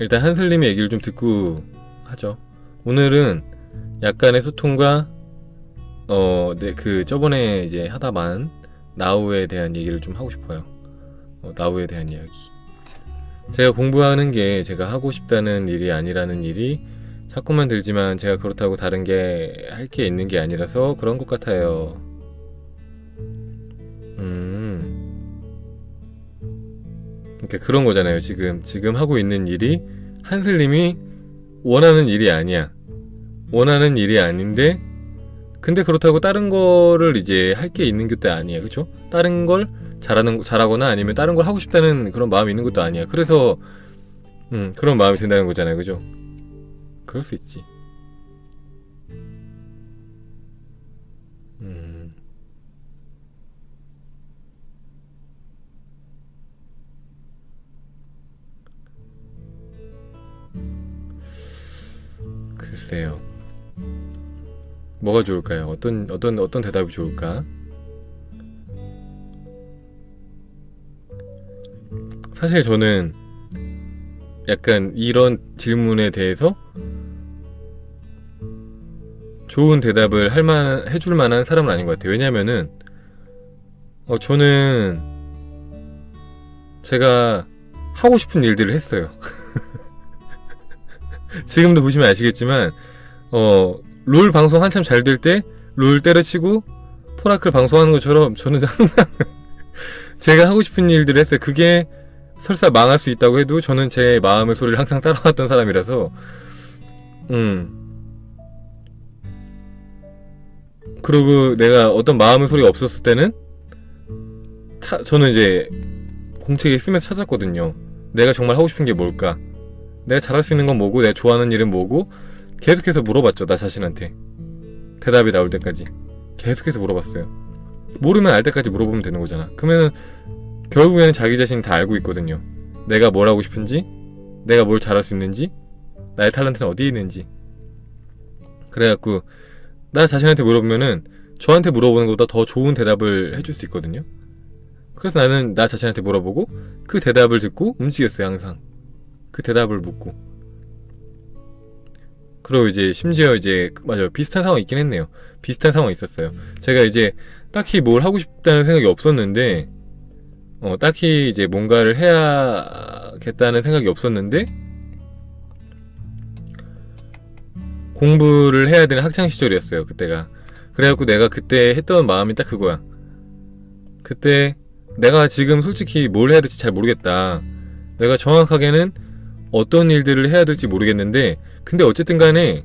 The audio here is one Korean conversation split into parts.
일단 한슬님의 얘기를 좀 듣고 하죠. 오늘은 약간의 소통과 저번에 이제 하다만 나우에 대한 얘기를 좀 하고 싶어요. 나우에 대한 이야기. 제가 공부하는 게 제가 하고 싶다는 일이 아니라는 일이 자꾸만 들지만 제가 그렇다고 다른 게 할 게 있는 게 아니라서 그런 것 같아요. 그러니까 그런 거잖아요. 지금 하고 있는 일이 한슬님이 원하는 일이 아니야. 원하는 일이 아닌데 근데 그렇다고 다른 거를 이제 할 게 있는 것도 아니야. 그쵸? 다른 걸 잘하거나 아니면 다른 걸 하고 싶다는 그런 마음이 있는 것도 아니야. 그래서 그런 마음이 든다는 거잖아요. 그죠? 그럴 수 있지. 글쎄요. 뭐가 좋을까요? 어떤 대답이 좋을까? 사실 저는 약간 이런 질문에 대해서 좋은 대답을 해줄 만한 사람은 아닌 것 같아요. 왜냐면은, 저는 제가 하고 싶은 일들을 했어요. 지금도 보시면 아시겠지만, 롤 방송 한참 잘 될 때, 롤 때려치고, 포라클 방송하는 것처럼 저는 항상 제가 하고 싶은 일들을 했어요. 그게 설사 망할 수 있다고 해도 저는 제 마음의 소리를 항상 따라왔던 사람이라서, 그리고 내가 어떤 마음의 소리가 없었을 때는, 저는 이제 공책에 쓰면서 찾았거든요. 내가 정말 하고 싶은 게 뭘까? 내가 잘할 수 있는 건 뭐고, 내가 좋아하는 일은 뭐고, 계속해서 물어봤죠, 나 자신한테. 대답이 나올 때까지. 계속해서 물어봤어요. 모르면 알 때까지 물어보면 되는 거잖아. 그러면 결국에는 자기 자신이 다 알고 있거든요. 내가 뭘 하고 싶은지, 내가 뭘 잘할 수 있는지, 나의 탤런트는 어디에 있는지. 그래갖고 나 자신한테 물어보면은 저한테 물어보는 것보다 더 좋은 대답을 해줄 수 있거든요. 그래서 나는 나 자신한테 물어보고 그 대답을 듣고 움직였어요. 항상 그 대답을 묻고. 그리고 이제 심지어 이제 맞아요, 비슷한 상황이 있긴 했네요. 비슷한 상황이 있었어요. 제가 이제 딱히 뭘 하고 싶다는 생각이 없었는데 딱히 이제 뭔가를 해야겠다는 생각이 없었는데 공부를 해야 되는 학창 시절이었어요, 그때가. 그래갖고 내가 그때 했던 마음이 딱 그거야. 그때 내가 지금 솔직히 뭘 해야 될지 잘 모르겠다. 내가 정확하게는 어떤 일들을 해야 될지 모르겠는데, 근데 어쨌든 간에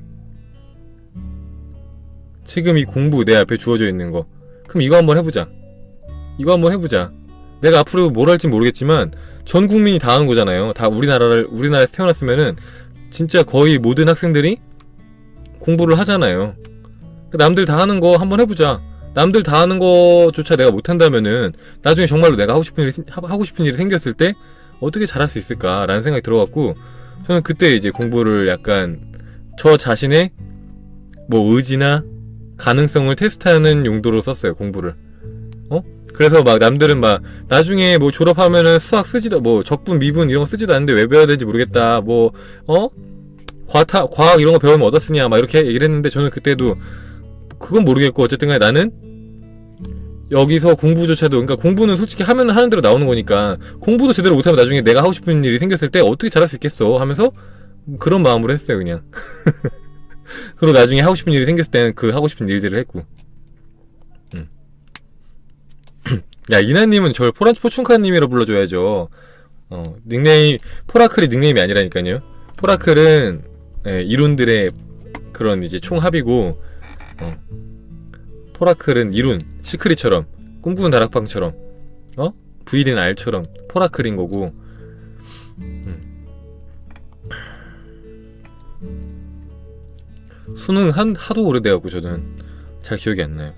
지금 이 공부 내 앞에 주어져 있는 거, 그럼 이거 한번 해보자. 이거 한번 해보자. 내가 앞으로 뭘 할지 모르겠지만 전 국민이 다 하는 거잖아요. 다 우리나라에서 태어났으면은 진짜 거의 모든 학생들이 공부를 하잖아요. 남들 다 하는 거 한번 해보자. 남들 다 하는 거조차 내가 못한다면은 나중에 정말로 내가 하고 싶은 일이 생겼을 때 어떻게 잘할 수 있을까라는 생각이 들어갖고, 저는 그때 이제 공부를 약간 저 자신의 뭐 의지나 가능성을 테스트하는 용도로 썼어요, 공부를. 그래서 막 남들은 막 나중에 뭐 졸업하면은 수학 쓰지도, 뭐 적분 미분 이런 거 쓰지도 않는데 왜 배워야 될지 모르겠다, 뭐 과학 이런 거 배우면 얻어 쓰냐 막 이렇게 얘기를 했는데, 저는 그때도 그건 모르겠고 어쨌든 간에 나는 여기서 공부조차도, 그러니까 공부는 솔직히 하면 하는 대로 나오는 거니까 공부도 제대로 못하면 나중에 내가 하고 싶은 일이 생겼을 때 어떻게 잘할 수 있겠어 하면서 그런 마음으로 했어요, 그냥. 그리고 나중에 하고 싶은 일이 생겼을 때는 그 하고 싶은 일들을 했고. 야, 이나님은 저를 포춘카님이라 불러줘야죠. 닉네임, 포라클이 닉네임이 아니라니까요. 포라클은 이론들의 그런 이제 총합이고, 포라클은 이룬, 시크릿처럼, 꿈꾸는 다락방처럼, VD는 R처럼 포라클인 거고. 수능 하도 오래돼갖고 저는 잘 기억이 안 나요.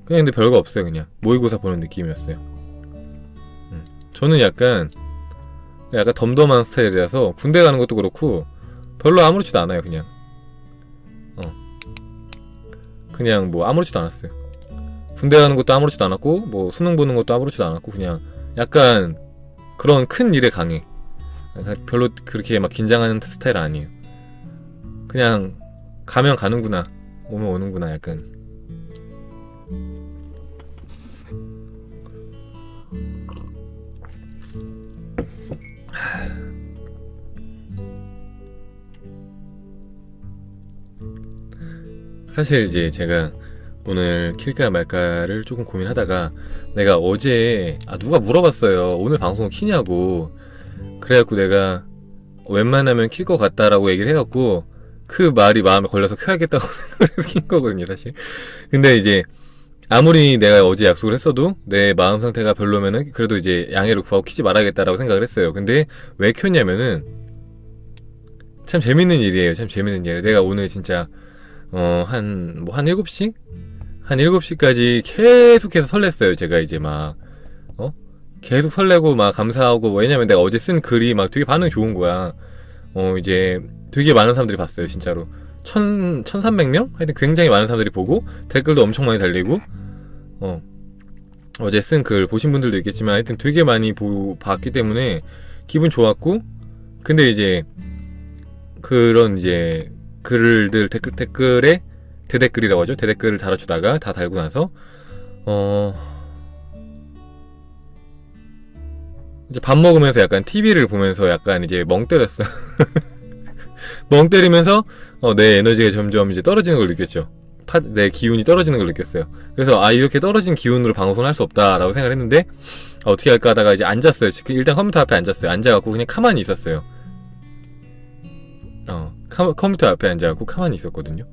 그냥 근데 별거 없어요. 그냥 모의고사 보는 느낌이었어요. 저는 약간 덤덤한 스타일이라서 군대 가는 것도 그렇고 별로 아무렇지도 않아요. 그냥 뭐 아무렇지도 않았어요. 군대 가는 것도 아무렇지도 않았고, 뭐 수능 보는 것도 아무렇지도 않았고, 그냥 약간 그런 큰 일에 강해. 별로 그렇게 막 긴장하는 스타일 아니에요. 그냥 가면 가는구나, 오면 오는구나, 약간. 사실 이제 제가 오늘 킬까 말까를 조금 고민하다가, 내가 어제 누가 물어봤어요. 오늘 방송 키냐고. 그래갖고 내가 웬만하면 킬 것 같다라고 얘기를 해갖고 그 말이 마음에 걸려서 켜야겠다고 생각을 해서 킨 거거든요, 사실. 근데 이제 아무리 내가 어제 약속을 했어도 내 마음 상태가 별로면은 그래도 이제 양해를 구하고 키지 말아야겠다라고 생각을 했어요. 근데 왜 켰냐면은 참 재밌는 일이에요. 참 재밌는 일. 내가 오늘 진짜 한 7시? 한 7시까지 계속해서 설렜어요. 제가 이제 막 계속 설레고 막 감사하고, 왜냐면 내가 어제 쓴 글이 막 되게 반응이 좋은 거야. 이제 되게 많은 사람들이 봤어요, 진짜로. 1300명? 하여튼 굉장히 많은 사람들이 보고 댓글도 엄청 많이 달리고, 어제 쓴 글 보신 분들도 있겠지만 하여튼 되게 많이 봤기 때문에 기분 좋았고, 근데 이제 그런 이제 글들 댓글에 대댓글이라고 하죠. 대댓글을 달아주다가 다 달고 나서 이제 밥 먹으면서 약간 TV를 보면서 약간 이제 멍 때렸어. 멍 때리면서 내 에너지가 점점 이제 떨어지는 걸 느꼈죠. 내 기운이 떨어지는 걸 느꼈어요. 그래서 이렇게 떨어진 기운으로 방송을 할 수 없다라고 생각을 했는데, 어떻게 할까 하다가 이제 앉았어요. 일단 컴퓨터 앞에 앉았어요. 앉아갖고 그냥 가만히 있었어요. 컴퓨터 앞에 앉아갖고 가만히 있었거든요.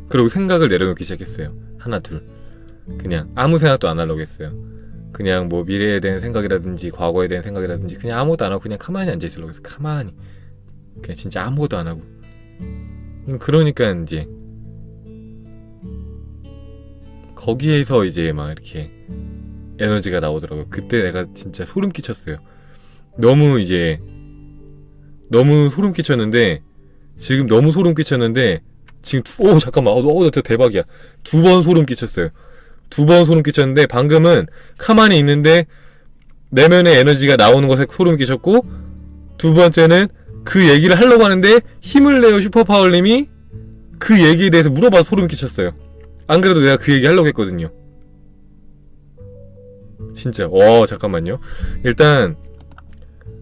그리고 생각을 내려놓기 시작했어요. 하나 둘. 그냥 아무 생각도 안 하려고 했어요. 그냥 뭐 미래에 대한 생각이라든지 과거에 대한 생각이라든지 그냥 아무것도 안 하고 그냥 가만히 앉아있으려고 했어요. 가만히. 그냥 진짜 아무것도 안 하고. 그러니까 이제 거기에서 이제 막 이렇게 에너지가 나오더라고요. 그때 내가 진짜 소름 끼쳤어요. 너무 소름 끼쳤는데, 지금 너무 소름 끼쳤는데, 지금 잠깐만, 진짜 대박이야. 2번 소름 끼쳤어요. 2번 소름 끼쳤는데, 방금은 가만히 있는데 내면의 에너지가 나오는 것에 소름 끼쳤고, 2번째는 그 얘기를 하려고 하는데 힘을 내요 슈퍼파월님이 그 얘기에 대해서 물어봐서 소름 끼쳤어요. 안 그래도 내가 그 얘기 하려고 했거든요. 진짜. 잠깐만요. 일단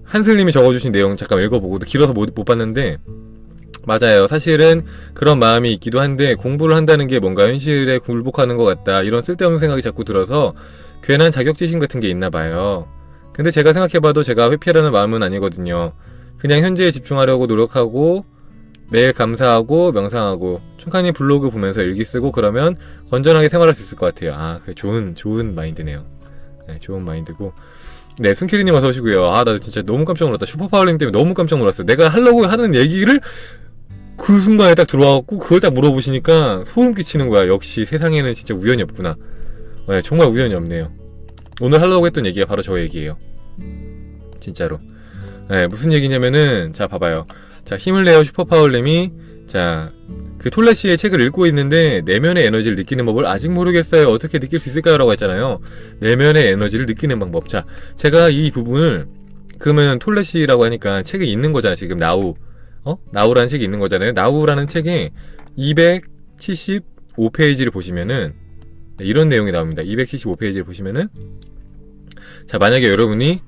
한슬님이 적어주신 내용 잠깐 읽어보고, 길어서 못 봤는데, 맞아요. 사실은 그런 마음이 있기도 한데, 공부를 한다는 게 뭔가 현실에 굴복하는 것 같다, 이런 쓸데없는 생각이 자꾸 들어서 괜한 자격지심 같은 게 있나봐요. 근데 제가 생각해봐도 제가 회피하려는 마음은 아니거든요. 그냥 현재에 집중하려고 노력하고 매일 감사하고 명상하고 춘카님 블로그 보면서 일기 쓰고 그러면 건전하게 생활할 수 있을 것 같아요. 그래, 좋은 마인드네요. 네, 좋은 마인드고. 네, 순키리님 어서 오시고요. 나 진짜 너무 깜짝 놀랐다. 슈퍼파월님 때문에 너무 깜짝 놀랐어요. 내가 하려고 하는 얘기를 그 순간에 딱 들어와갖고 그걸 딱 물어보시니까 소름 끼치는 거야. 역시 세상에는 진짜 우연이 없구나. 네, 정말 우연이 없네요. 오늘 하려고 했던 얘기가 바로 저 얘기예요. 진짜로. 네, 무슨 얘기냐면은, 자, 봐봐요. 자, 힘을 내요 슈퍼파월님이, 자, 그 톨레시의 책을 읽고 있는데 내면의 에너지를 느끼는 법을 아직 모르겠어요. 어떻게 느낄 수 있을까요? 라고 했잖아요. 내면의 에너지를 느끼는 방법. 자, 제가 이 부분을, 그러면 톨레시라고 하니까 책이 있는 거잖아요. 지금 나우라는 책이 있는 거잖아요. 나우라는 책에 275페이지를 보시면은 이런 내용이 나옵니다. 275페이지를 보시면은, 자, 만약에 여러분이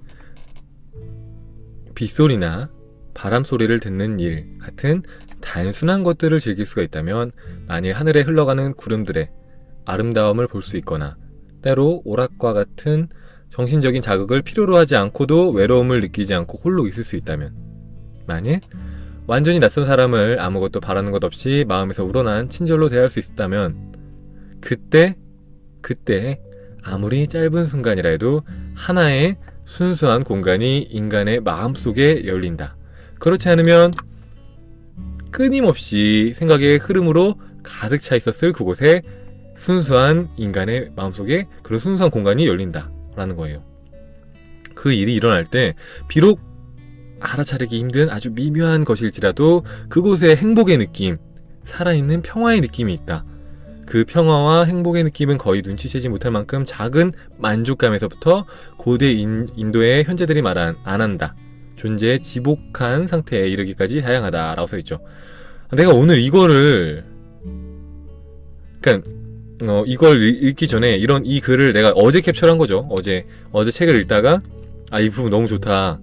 빗소리나 바람소리를 듣는 일 같은 단순한 것들을 즐길 수가 있다면, 만일 하늘에 흘러가는 구름들의 아름다움을 볼 수 있거나, 때로 오락과 같은 정신적인 자극을 필요로 하지 않고도 외로움을 느끼지 않고 홀로 있을 수 있다면, 만일 완전히 낯선 사람을 아무것도 바라는 것 없이 마음에서 우러난 친절로 대할 수 있다면, 그때 아무리 짧은 순간이라 해도 하나의 순수한 공간이 인간의 마음속에 열린다. 그렇지 않으면 끊임없이 생각의 흐름으로 가득 차 있었을 그곳에 순수한 인간의 마음속에 그런 순수한 공간이 열린다 라는 거예요. 그 일이 일어날 때 비록 알아차리기 힘든 아주 미묘한 것일지라도 그곳에 행복의 느낌, 살아있는 평화의 느낌이 있다. 그 평화와 행복의 느낌은 거의 눈치채지 못할 만큼 작은 만족감에서부터 고대 인도의 현재들이 말한 안 한다. 존재의 지복한 상태에 이르기까지 다양하다라고 써있죠. 내가 오늘 이거를 이걸 읽기 전에 이 글을 내가 어제 캡처한 거죠. 어제 책을 읽다가 이 부분 너무 좋다.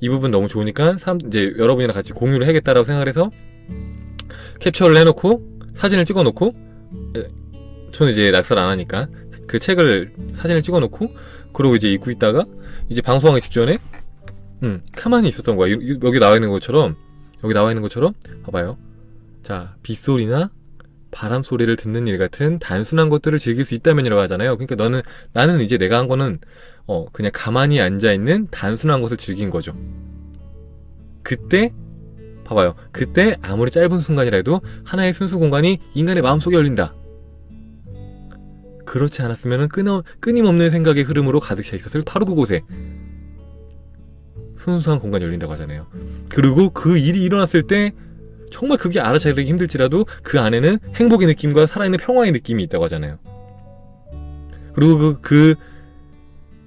이 부분 너무 좋으니까 이제 여러분이랑 같이 공유를 해야겠다라고 생각을 해서 캡처를 해놓고 사진을 찍어놓고, 저는 이제 낙서를 안 하니까 그 책을 사진을 찍어놓고 그러고 이제 읽고 있다가 이제 방송하기 직전에 가만히 있었던 거야. 여기 나와 있는 것처럼 봐봐요. 자, 빗소리나 바람 소리를 듣는 일 같은 단순한 것들을 즐길 수 있다면이라고 하잖아요. 그러니까 나는 이제 내가 한 거는 그냥 가만히 앉아있는 단순한 것을 즐긴 거죠. 그때 봐봐요. 그때 아무리 짧은 순간이라도 하나의 순수 공간이 인간의 마음속에 열린다. 그렇지 않았으면 끊임없는 생각의 흐름으로 가득 차 있었을 바로 그곳에 순수한 공간이 열린다고 하잖아요. 그리고 그 일이 일어났을 때 정말 그게 알아차리기 힘들지라도 그 안에는 행복의 느낌과 살아있는 평화의 느낌이 있다고 하잖아요. 그리고 그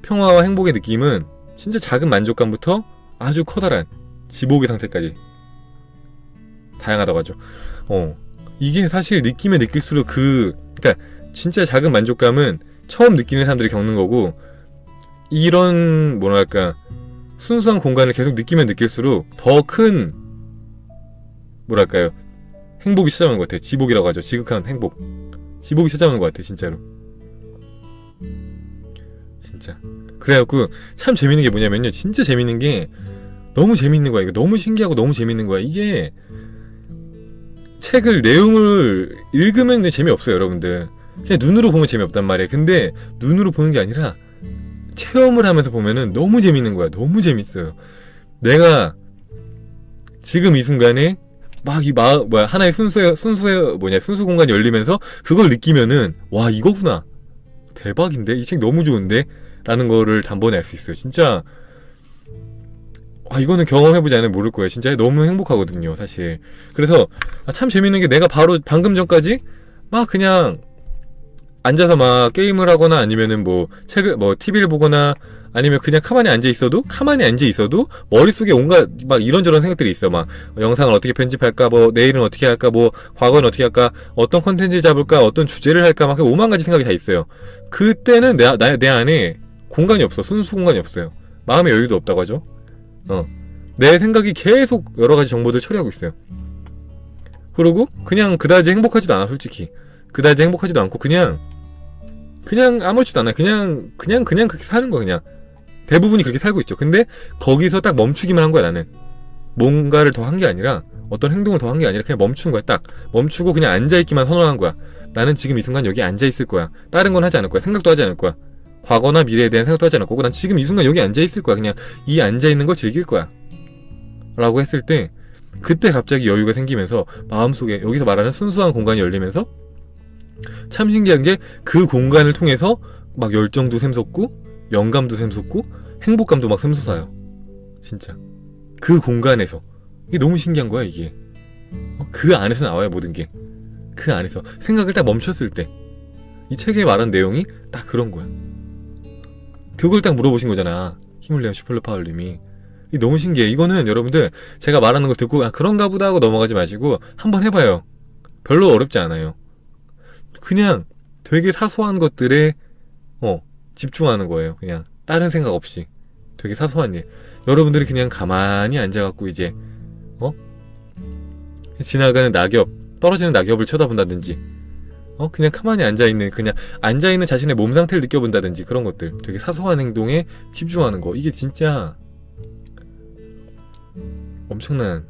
평화와 행복의 느낌은 진짜 작은 만족감부터 아주 커다란 지복의 상태까지 다양하다고 하죠. 이게 사실 느끼면 느낄수록 그러니까 진짜 작은 만족감은 처음 느끼는 사람들이 겪는 거고, 이런 뭐랄까 순수한 공간을 계속 느끼면 느낄수록 더 큰 뭐랄까요 행복이 찾아오는 것 같아요. 지복이라고 하죠. 지극한 행복. 지복이 찾아오는 것 같아요. 진짜로. 진짜. 그래갖고 참 재밌는 게 뭐냐면요. 진짜 재밌는 게 너무 재밌는 거야. 이거 너무 신기하고 너무 재밌는 거야. 이게 책을 내용을 읽으면 재미없어요, 여러분들. 그냥 눈으로 보면 재미없단 말이에요. 근데 눈으로 보는 게 아니라 체험을 하면서 보면은 너무 재밌는 거야. 너무 재밌어요. 내가 지금 이 순간에 막 하나의 순수 공간이 열리면서 그걸 느끼면은 와, 이거구나. 대박인데? 이 책 너무 좋은데? 라는 거를 단번에 알 수 있어요. 진짜 이거는 경험해보지 않으면 모를 거예요. 진짜 너무 행복하거든요, 사실. 그래서 참 재밌는 게 내가 바로 방금 전까지 막 그냥 앉아서 막 게임을 하거나 아니면은 TV를 보거나 아니면 그냥 가만히 앉아 있어도 머릿속에 온갖 막 이런저런 생각들이 있어. 막 영상을 어떻게 편집할까, 내일은 어떻게 할까, 과거는 어떻게 할까, 어떤 컨텐츠 잡을까, 어떤 주제를 할까, 막 오만 가지 생각이 다 있어요. 그때는 내 안에 공간이 없어. 순수 공간이 없어요. 마음의 여유도 없다고 하죠. 내 생각이 계속 여러 가지 정보들 처리하고 있어요. 그리고 그냥 그다지 행복하지도 않아, 솔직히. 그다지 행복하지도 않고 그냥 아무렇지도 않아. 그냥 그렇게 사는 거야. 그냥 대부분이 그렇게 살고 있죠. 근데 거기서 딱 멈추기만 한 거야. 나는 뭔가를 더 한 게 아니라, 어떤 행동을 더 한 게 아니라 그냥 멈춘 거야. 딱 멈추고 그냥 앉아있기만 선언한 거야. 나는 지금 이 순간 여기 앉아있을 거야. 다른 건 하지 않을 거야. 생각도 하지 않을 거야. 과거나 미래에 대한 생각도 하지 않을 거고, 난 지금 이 순간 여기 앉아있을 거야. 그냥 이 앉아있는 걸 즐길 거야 라고 했을 때, 그때 갑자기 여유가 생기면서 마음속에 여기서 말하는 순수한 공간이 열리면서 참 신기한 게 그 공간을 통해서 막 열정도 샘솟고 영감도 샘솟고 행복감도 막 샘솟아요. 진짜 그 공간에서. 이게 너무 신기한 거야. 이게 그 안에서 나와요. 모든 게 그 안에서. 생각을 딱 멈췄을 때 이 책에 말한 내용이 딱 그런 거야. 그걸 딱 물어보신 거잖아, 힘을 내요 슈퍼루파울님이. 이게 너무 신기해. 이거는 여러분들 제가 말하는 거 듣고 그런가 보다 하고 넘어가지 마시고 한번 해봐요. 별로 어렵지 않아요. 그냥 되게 사소한 것들에 집중하는 거예요. 그냥 다른 생각 없이 되게 사소한 일. 여러분들이 그냥 가만히 앉아갖고 이제 지나가는 떨어지는 낙엽을 쳐다본다든지, 그냥 가만히 앉아있는, 그냥 앉아있는 자신의 몸 상태를 느껴본다든지, 그런 것들, 되게 사소한 행동에 집중하는 거, 이게 진짜 엄청난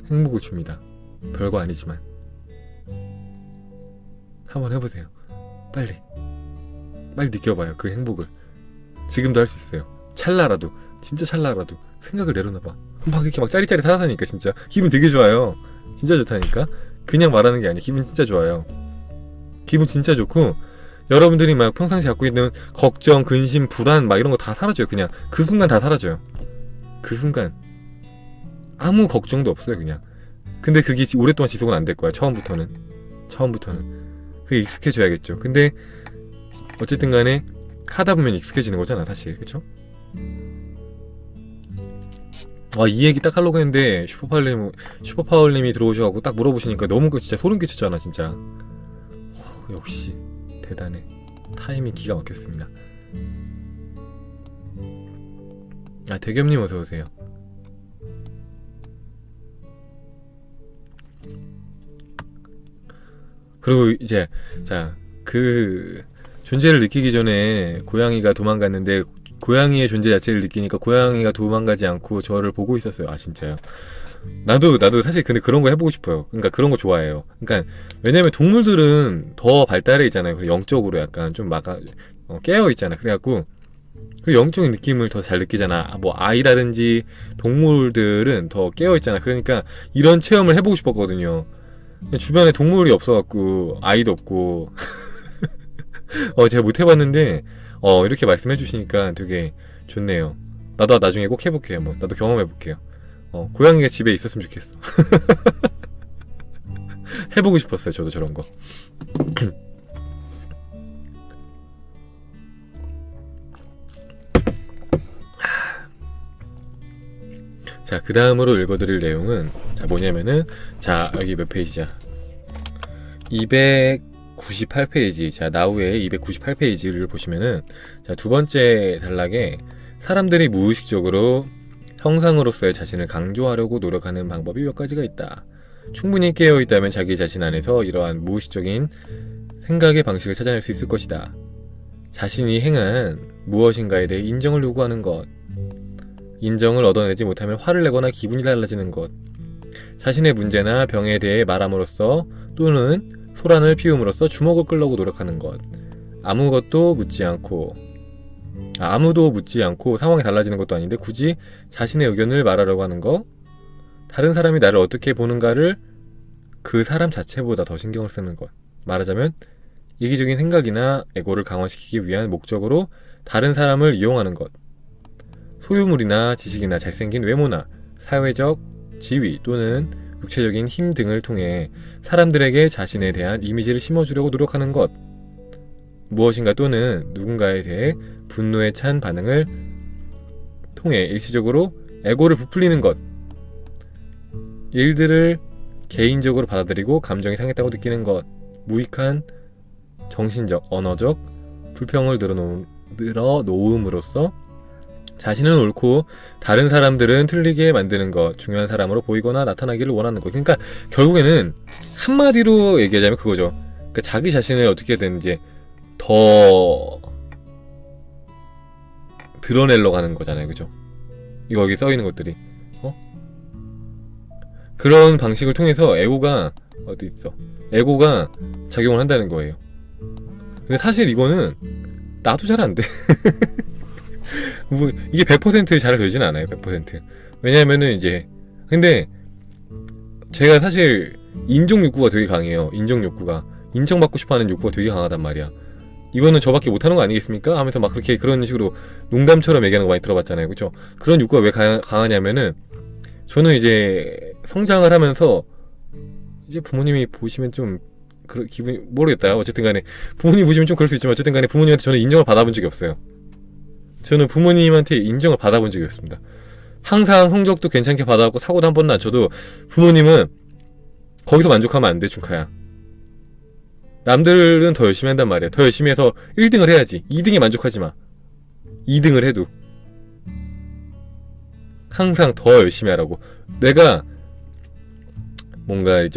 행복을 줍니다. 별거 아니지만 한번 해보세요. 빨리 느껴봐요. 그 행복을 지금도 할 수 있어요. 찰나라도, 진짜 찰나라도 생각을 내려놔봐. 막 이렇게 막 짜릿짜릿하다니까. 진짜 기분 되게 좋아요. 진짜 좋다니까. 그냥 말하는 게 아니야. 기분 진짜 좋아요. 기분 진짜 좋고, 여러분들이 막 평상시 갖고 있는 걱정, 근심, 불안 막 이런 거 다 사라져요. 그냥 그 순간 다 사라져요. 그 순간 아무 걱정도 없어요. 그냥. 근데 그게 오랫동안 지속은 안 될 거야. 처음부터는. 그게 익숙해져야겠죠. 근데 어쨌든 간에 하다 보면 익숙해지는 거잖아 사실. 그쵸? 이 얘기 딱 하려고 했는데 슈퍼파울님이 들어오셔가지고 딱 물어보시니까 너무 진짜 소름 끼쳤잖아 진짜. 역시 대단해. 타이밍 기가 막혔습니다. 대겸님 어서오세요. 그리고 이제 그 존재를 느끼기 전에 고양이가 도망갔는데 고양이의 존재 자체를 느끼니까 고양이가 도망가지 않고 저를 보고 있었어요. 진짜요? 나도 사실 근데 그런 거 해보고 싶어요. 그러니까 그런 거 좋아해요. 그러니까 왜냐면 동물들은 더 발달해 있잖아요. 그리고 영적으로 약간 좀 깨어 있잖아. 그래갖고 그 영적인 느낌을 더 잘 느끼잖아. 뭐 아이라든지 동물들은 더 깨어 있잖아. 그러니까 이런 체험을 해보고 싶었거든요. 주변에 동물이 없어갖고 아이도 없고 제가 못 해봤는데 이렇게 말씀해 주시니까 되게 좋네요. 나도 나중에 꼭 해볼게요. 나도 경험해볼게요. 고양이가 집에 있었으면 좋겠어. 해보고 싶었어요. 저도 저런 거. 자, 그 다음으로 읽어드릴 내용은 뭐냐면은 여기 몇 페이지야? 298페이지. 나우의 298페이지를 보시면은 두 번째 단락에 사람들이 무의식적으로 형상으로서의 자신을 강조하려고 노력하는 방법이 몇 가지가 있다. 충분히 깨어있다면 자기 자신 안에서 이러한 무의식적인 생각의 방식을 찾아낼 수 있을 것이다. 자신이 행한 무엇인가에 대해 인정을 요구하는 것. 인정을 얻어내지 못하면 화를 내거나 기분이 달라지는 것. 자신의 문제나 병에 대해 말함으로써 또는 소란을 피움으로써 주목을 끌려고 노력하는 것. 아무도 묻지 않고 상황이 달라지는 것도 아닌데 굳이 자신의 의견을 말하려고 하는 것. 다른 사람이 나를 어떻게 보는가를 그 사람 자체보다 더 신경을 쓰는 것. 말하자면 이기적인 생각이나 에고를 강화시키기 위한 목적으로 다른 사람을 이용하는 것. 소유물이나 지식이나 잘생긴 외모나 사회적 지위 또는 육체적인 힘 등을 통해 사람들에게 자신에 대한 이미지를 심어주려고 노력하는 것. 무엇인가 또는 누군가에 대해 분노에 찬 반응을 통해 일시적으로 에고를 부풀리는 것. 일들을 개인적으로 받아들이고 감정이 상했다고 느끼는 것. 무익한 정신적, 언어적 불평을 늘어놓음으로써 자신은 옳고 다른 사람들은 틀리게 만드는 것. 중요한 사람으로 보이거나 나타나기를 원하는 것. 그러니까 결국에는 한마디로 얘기하자면 그거죠. 그러니까 자기 자신을 어떻게든 이제 더 드러내려고 하는 거잖아요. 그죠? 여기 써있는 것들이 그런 방식을 통해서 에고가 에고가 작용을 한다는 거예요. 근데 사실 이거는 나도 잘 안 돼. 이게 100% 잘 되진 않아요. 100%. 왜냐면은 근데 제가 사실 인정 욕구가 되게 강해요. 인정받고 싶어하는 욕구가 되게 강하단 말이야. 이거는 저밖에 못하는 거 아니겠습니까? 하면서 그런 식으로 농담처럼 얘기하는 거 많이 들어봤잖아요. 그쵸? 그런 욕구가 왜 강하냐면은 저는 성장을 하면서 부모님이 보시면 좀 기분이 모르겠다. 어쨌든 간에 부모님이 보시면 좀 그럴 수 있지만 어쨌든 간에 부모님한테 저는 인정을 받아본 적이 없어요. 저는 부모님한테 인정을 받아본 적이 없습니다. 항상 성적도 괜찮게 받아왔고 사고도 한 번도 안 쳐도 부모님은 거기서 만족하면 안 돼, 준카야. 남들은 더 열심히 한단 말이야. 더 열심히 해서 1등을 해야지. 2등에 만족하지 마. 2등을 해도 항상 더 열심히 하라고. 내가 뭔가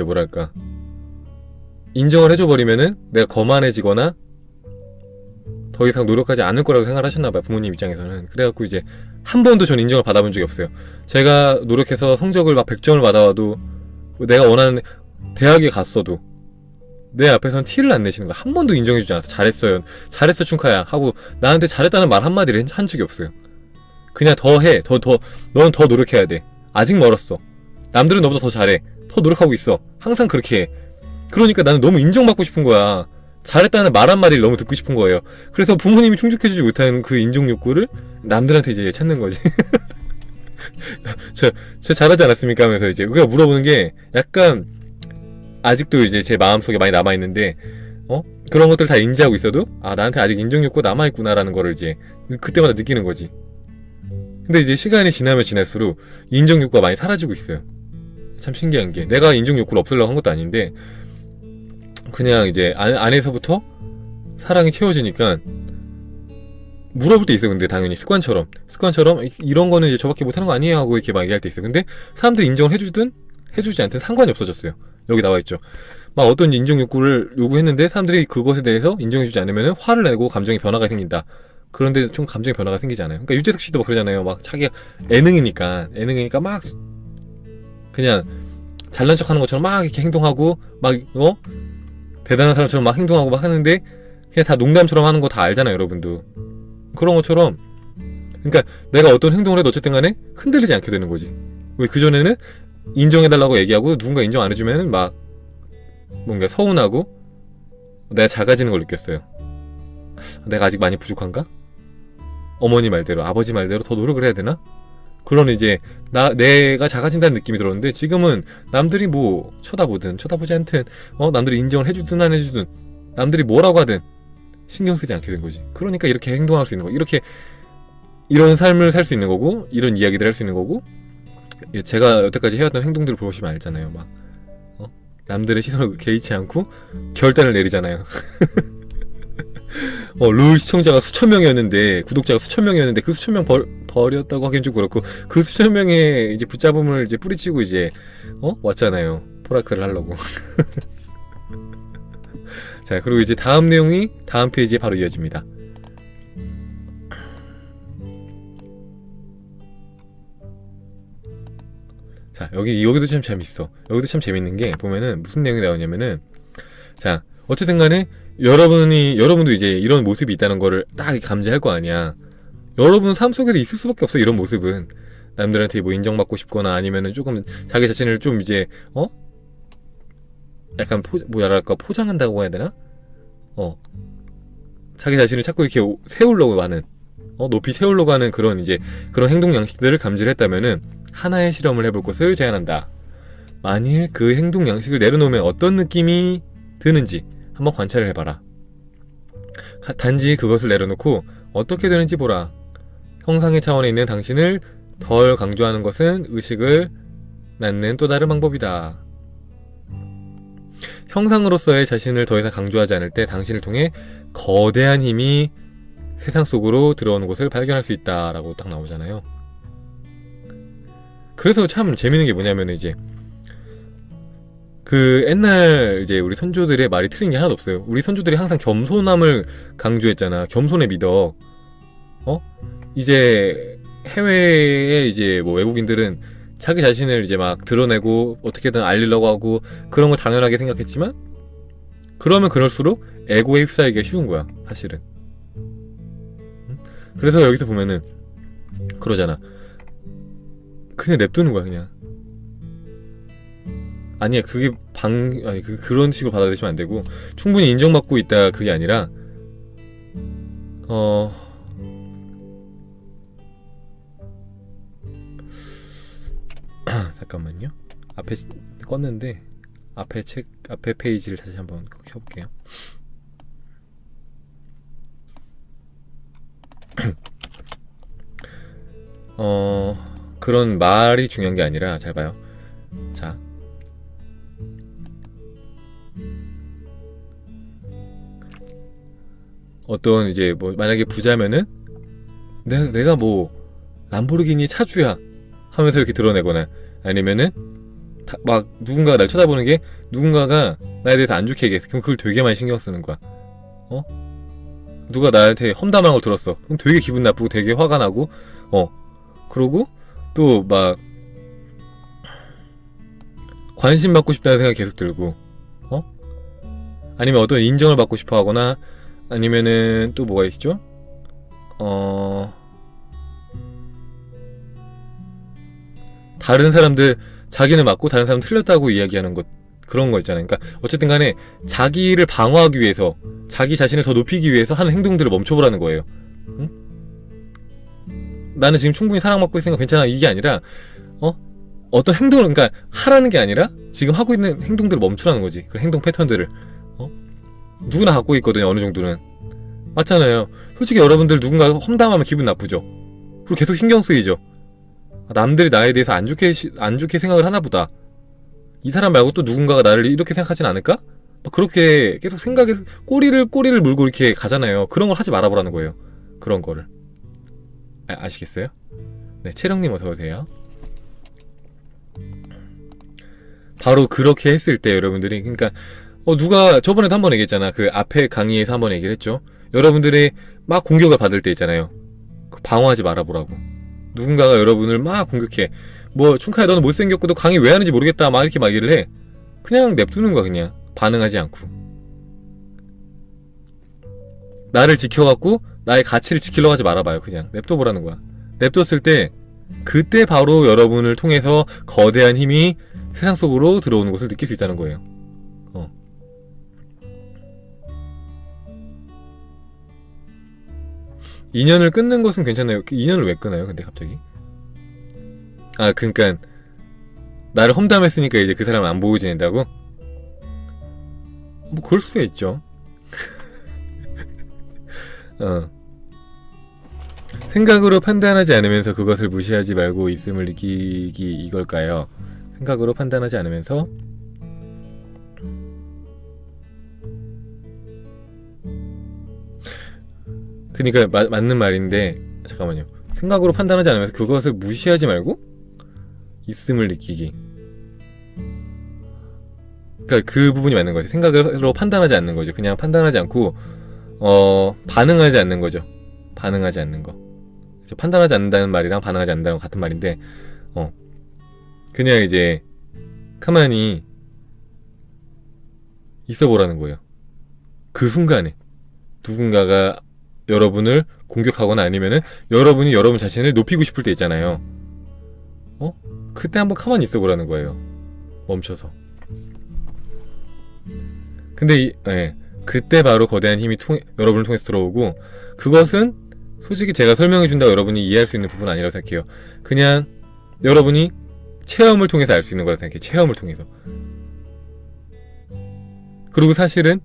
인정을 해줘버리면은 내가 거만해지거나 더 이상 노력하지 않을 거라고 생각을 하셨나봐요. 부모님 입장에서는. 그래갖고 한 번도 전 인정을 받아본 적이 없어요. 제가 노력해서 성적을 100점을 받아와도 내가 원하는 대학에 갔어도 내 앞에서는 티를 안 내시는 거야. 한 번도 인정해주지 않았어. 잘했어 춘카야 하고 나한테 잘했다는 말 한마디를 한 적이 없어요. 그냥 더 해. 너는 더 노력해야 돼. 아직 멀었어. 남들은 너보다 더 잘해. 더 노력하고 있어. 항상 그렇게 해. 그러니까 나는 너무 인정받고 싶은 거야. 잘했다는 말 한마디를 너무 듣고 싶은 거예요. 그래서 부모님이 충족해주지 못하는 그 인정 욕구를 남들한테 찾는 거지. 저 잘하지 않았습니까? 하면서 우리가 물어보는 게 약간 아직도 제 마음속에 많이 남아있는데 그런 것들 다 인지하고 있어도 아 나한테 아직 인정 욕구 남아있구나라는 거를 이제 그때마다 느끼는 거지. 근데 이제 시간이 지나면 지날수록 인정 욕구가 많이 사라지고 있어요. 참 신기한 게 내가 인정 욕구를 없애려고 한 것도 아닌데 그냥 이제 안에서부터 사랑이 채워지니까 물어볼 때 있어. 근데 당연히 습관처럼 이런 거는 이제 저밖에 못하는 거 아니에요 하고 이렇게 막 얘기할 때 있어. 근데 사람들이 인정을 해주든 해주지 않든 상관이 없어졌어요. 여기 나와있죠. 막 어떤 인정 욕구를 요구했는데 사람들이 그것에 대해서 인정해주지 않으면 화를 내고 감정의 변화가 생긴다. 그런데 좀 감정의 변화가 생기지 않아요. 그러니까 유재석 씨도 막 그러잖아요. 막 자기가 예능이니까 막 그냥 잘난 척하는 것처럼 막 이렇게 행동하고 막 대단한 사람처럼 막 행동하고 막 하는데 그냥 다 농담처럼 하는 거 다 알잖아요, 여러분도. 그런 것처럼 그러니까 내가 어떤 행동을 해도 어쨌든 간에 흔들리지 않게 되는 거지. 왜 그전에는 인정해달라고 얘기하고 누군가 인정 안 해주면 막 뭔가 서운하고 내가 작아지는 걸 느꼈어요. 내가 아직 많이 부족한가? 어머니 말대로 아버지 말대로 더 노력을 해야 되나? 그런 이제 내가 작아진다는 느낌이 들었는데 지금은 남들이 뭐 쳐다보든 쳐다보지 않든 남들이 인정을 해주든 안 해주든 남들이 뭐라고 하든 신경 쓰지 않게 된 거지. 그러니까 이렇게 행동할 수 있는 거, 이렇게 이런 삶을 살 수 있는 거고 이런 이야기들을 할 수 있는 거고 제가 여태까지 해왔던 행동들을 보시면 알잖아요. 막 남들의 시선을 개의치 않고 결단을 내리잖아요. 룰 시청자가 수천 명이었는데 구독자가 수천 명이었는데 그 수천 명 버렸다고 하긴 좀 그렇고 그 수천 명의 이제 붙잡음을 이제 뿌리치고 이제 왔잖아요. 포라클을 하려고. 자, 그리고 이제 다음 내용이 다음 페이지에 바로 이어집니다. 자, 여기도 참 재밌어. 여기도 참 재밌는 게 보면은 무슨 내용이 나오냐면은 자, 어쨌든 간에 여러분도 이제 이런 모습이 있다는 거를 딱 감지할 거 아니야. 여러분 삶 속에도 있을 수밖에 없어. 이런 모습은 남들한테 뭐 인정받고 싶거나 아니면은 조금 자기 자신을 좀 이제 약간 뭐랄까 포장한다고 해야 되나? 자기 자신을 자꾸 이렇게 세우려고 하는 높이 세우려고 하는 그런 이제 그런 행동 양식들을 감지를 했다면은 하나의 실험을 해볼 것을 제안한다. 만일 그 행동 양식을 내려놓으면 어떤 느낌이 드는지 한번 관찰을 해봐라. 단지 그것을 내려놓고 어떻게 되는지 보라. 형상의 차원에 있는 당신을 덜 강조하는 것은 의식을 낳는 또 다른 방법이다. 형상으로서의 자신을 더 이상 강조하지 않을 때 당신을 통해 거대한 힘이 세상 속으로 들어오는 것을 발견할 수 있다 라고 딱 나오잖아요. 그래서 참 재밌는 게 뭐냐면 이제 그 옛날 이제 우리 선조들의 말이 틀린 게 하나도 없어요. 우리 선조들이 항상 겸손함을 강조했잖아. 겸손의 미덕. 이제 해외에 이제 뭐 외국인들은 자기 자신을 이제 막 드러내고 어떻게든 알리려고 하고 그런 걸 당연하게 생각했지만 그러면 그럴수록 에고에 휩싸이기가 쉬운 거야, 사실은. 그래서 여기서 보면은 그러잖아. 그냥 냅두는 거야, 그냥. 아니야, 그게 그런 식으로 받아들이시면 안 되고 충분히 인정받고 있다 그게 아니라 잠깐만요. 앞에 껐는데 앞에 페이지를 다시 한번 켜볼게요. 그런 말이 중요한 게 아니라 잘 봐요. 자, 어떤 이제 뭐 만약에 부자면은 내가 뭐 람보르기니 차주야 하면서 이렇게 드러내거나 아니면은 막 누군가가 날 쳐다보는 게 누군가가 나에 대해서 안 좋게 얘기했어. 그럼 그걸 되게 많이 신경 쓰는 거야. 누가 나한테 험담한 걸 들었어. 그럼 되게 기분 나쁘고 되게 화가 나고 그러고 또 막 관심 받고 싶다는 생각이 계속 들고 아니면 어떤 인정을 받고 싶어 하거나 아니면은 또 뭐가 있죠? 다른 사람들 자기는 맞고 다른 사람은 틀렸다고 이야기하는 것 그런 거 있잖아요. 그러니까 어쨌든 간에 자기를 방어하기 위해서 자기 자신을 더 높이기 위해서 하는 행동들을 멈춰보라는 거예요. 응? 나는 지금 충분히 사랑받고 있으니까 괜찮아 이게 아니라 어떤 행동을 그러니까 하라는 게 아니라 지금 하고 있는 행동들을 멈추라는 거지. 그 행동 패턴들을 누구나 갖고 있거든요. 어느 정도는. 맞잖아요. 솔직히 여러분들 누군가 험담하면 기분 나쁘죠. 그리고 계속 신경 쓰이죠. 남들이 나에 대해서 안 좋게 생각을 하나 보다. 이 사람 말고 또 누군가가 나를 이렇게 생각하진 않을까? 막 그렇게 계속 생각에 꼬리를 물고 이렇게 가잖아요. 그런 걸 하지 말아보라는 거예요. 그런 거를. 아시겠어요? 네, 채령님 어서오세요. 바로 그렇게 했을 때 여러분들이, 그러니까 누가 저번에도 한번 얘기했잖아. 그 앞에 강의에서 한번 얘기를 했죠. 여러분들이 막 공격을 받을 때 있잖아요. 방어하지 말아보라고. 누군가가 여러분을 막 공격해. 뭐 춘카야 너는 못생겼고 너 강의 왜 하는지 모르겠다 막 이렇게 막 얘기를 해. 그냥 냅두는 거야. 그냥 반응하지 않고. 나를 지켜갖고 나의 가치를 지키려고 하지 말아봐요. 그냥 냅둬보라는 거야. 냅뒀을 때 그때 바로 여러분을 통해서 거대한 힘이 세상 속으로 들어오는 것을 느낄 수 있다는 거예요. 인연을 끊는 것은 괜찮아요. 인연을 왜 끊어요? 근데 갑자기? 그러니까 나를 험담했으니까 이제 그 사람을 안 보고 지낸다고? 뭐 그럴 수가 있죠. 생각으로 판단하지 않으면서 그것을 무시하지 말고 있음을 느끼기 이걸까요? 생각으로 판단하지 않으면서 그니까 맞는 말인데 잠깐만요. 생각으로 판단하지 않으면서 그것을 무시하지 말고 있음을 느끼기. 그러니까 그 부분이 맞는 거죠. 생각으로 판단하지 않는 거죠. 그냥 판단하지 않고 반응하지 않는 거죠. 반응하지 않는 거. 판단하지 않는다는 말이랑 반응하지 않는다는 거 같은 말인데 그냥 이제 가만히 있어 보라는 거예요. 그 순간에 누군가가 여러분을 공격하거나 아니면은 여러분이 여러분 자신을 높이고 싶을 때 있잖아요. 그때 한번 가만히 있어 보라는 거예요. 멈춰서. 근데 그때 바로 거대한 힘이 여러분을 통해서 들어오고, 그것은 솔직히 제가 설명해 준다고 여러분이 이해할 수 있는 부분은 아니라고 생각해요. 그냥 여러분이 체험을 통해서 알 수 있는 거라고 생각해요. 체험을 통해서. 그리고 사실은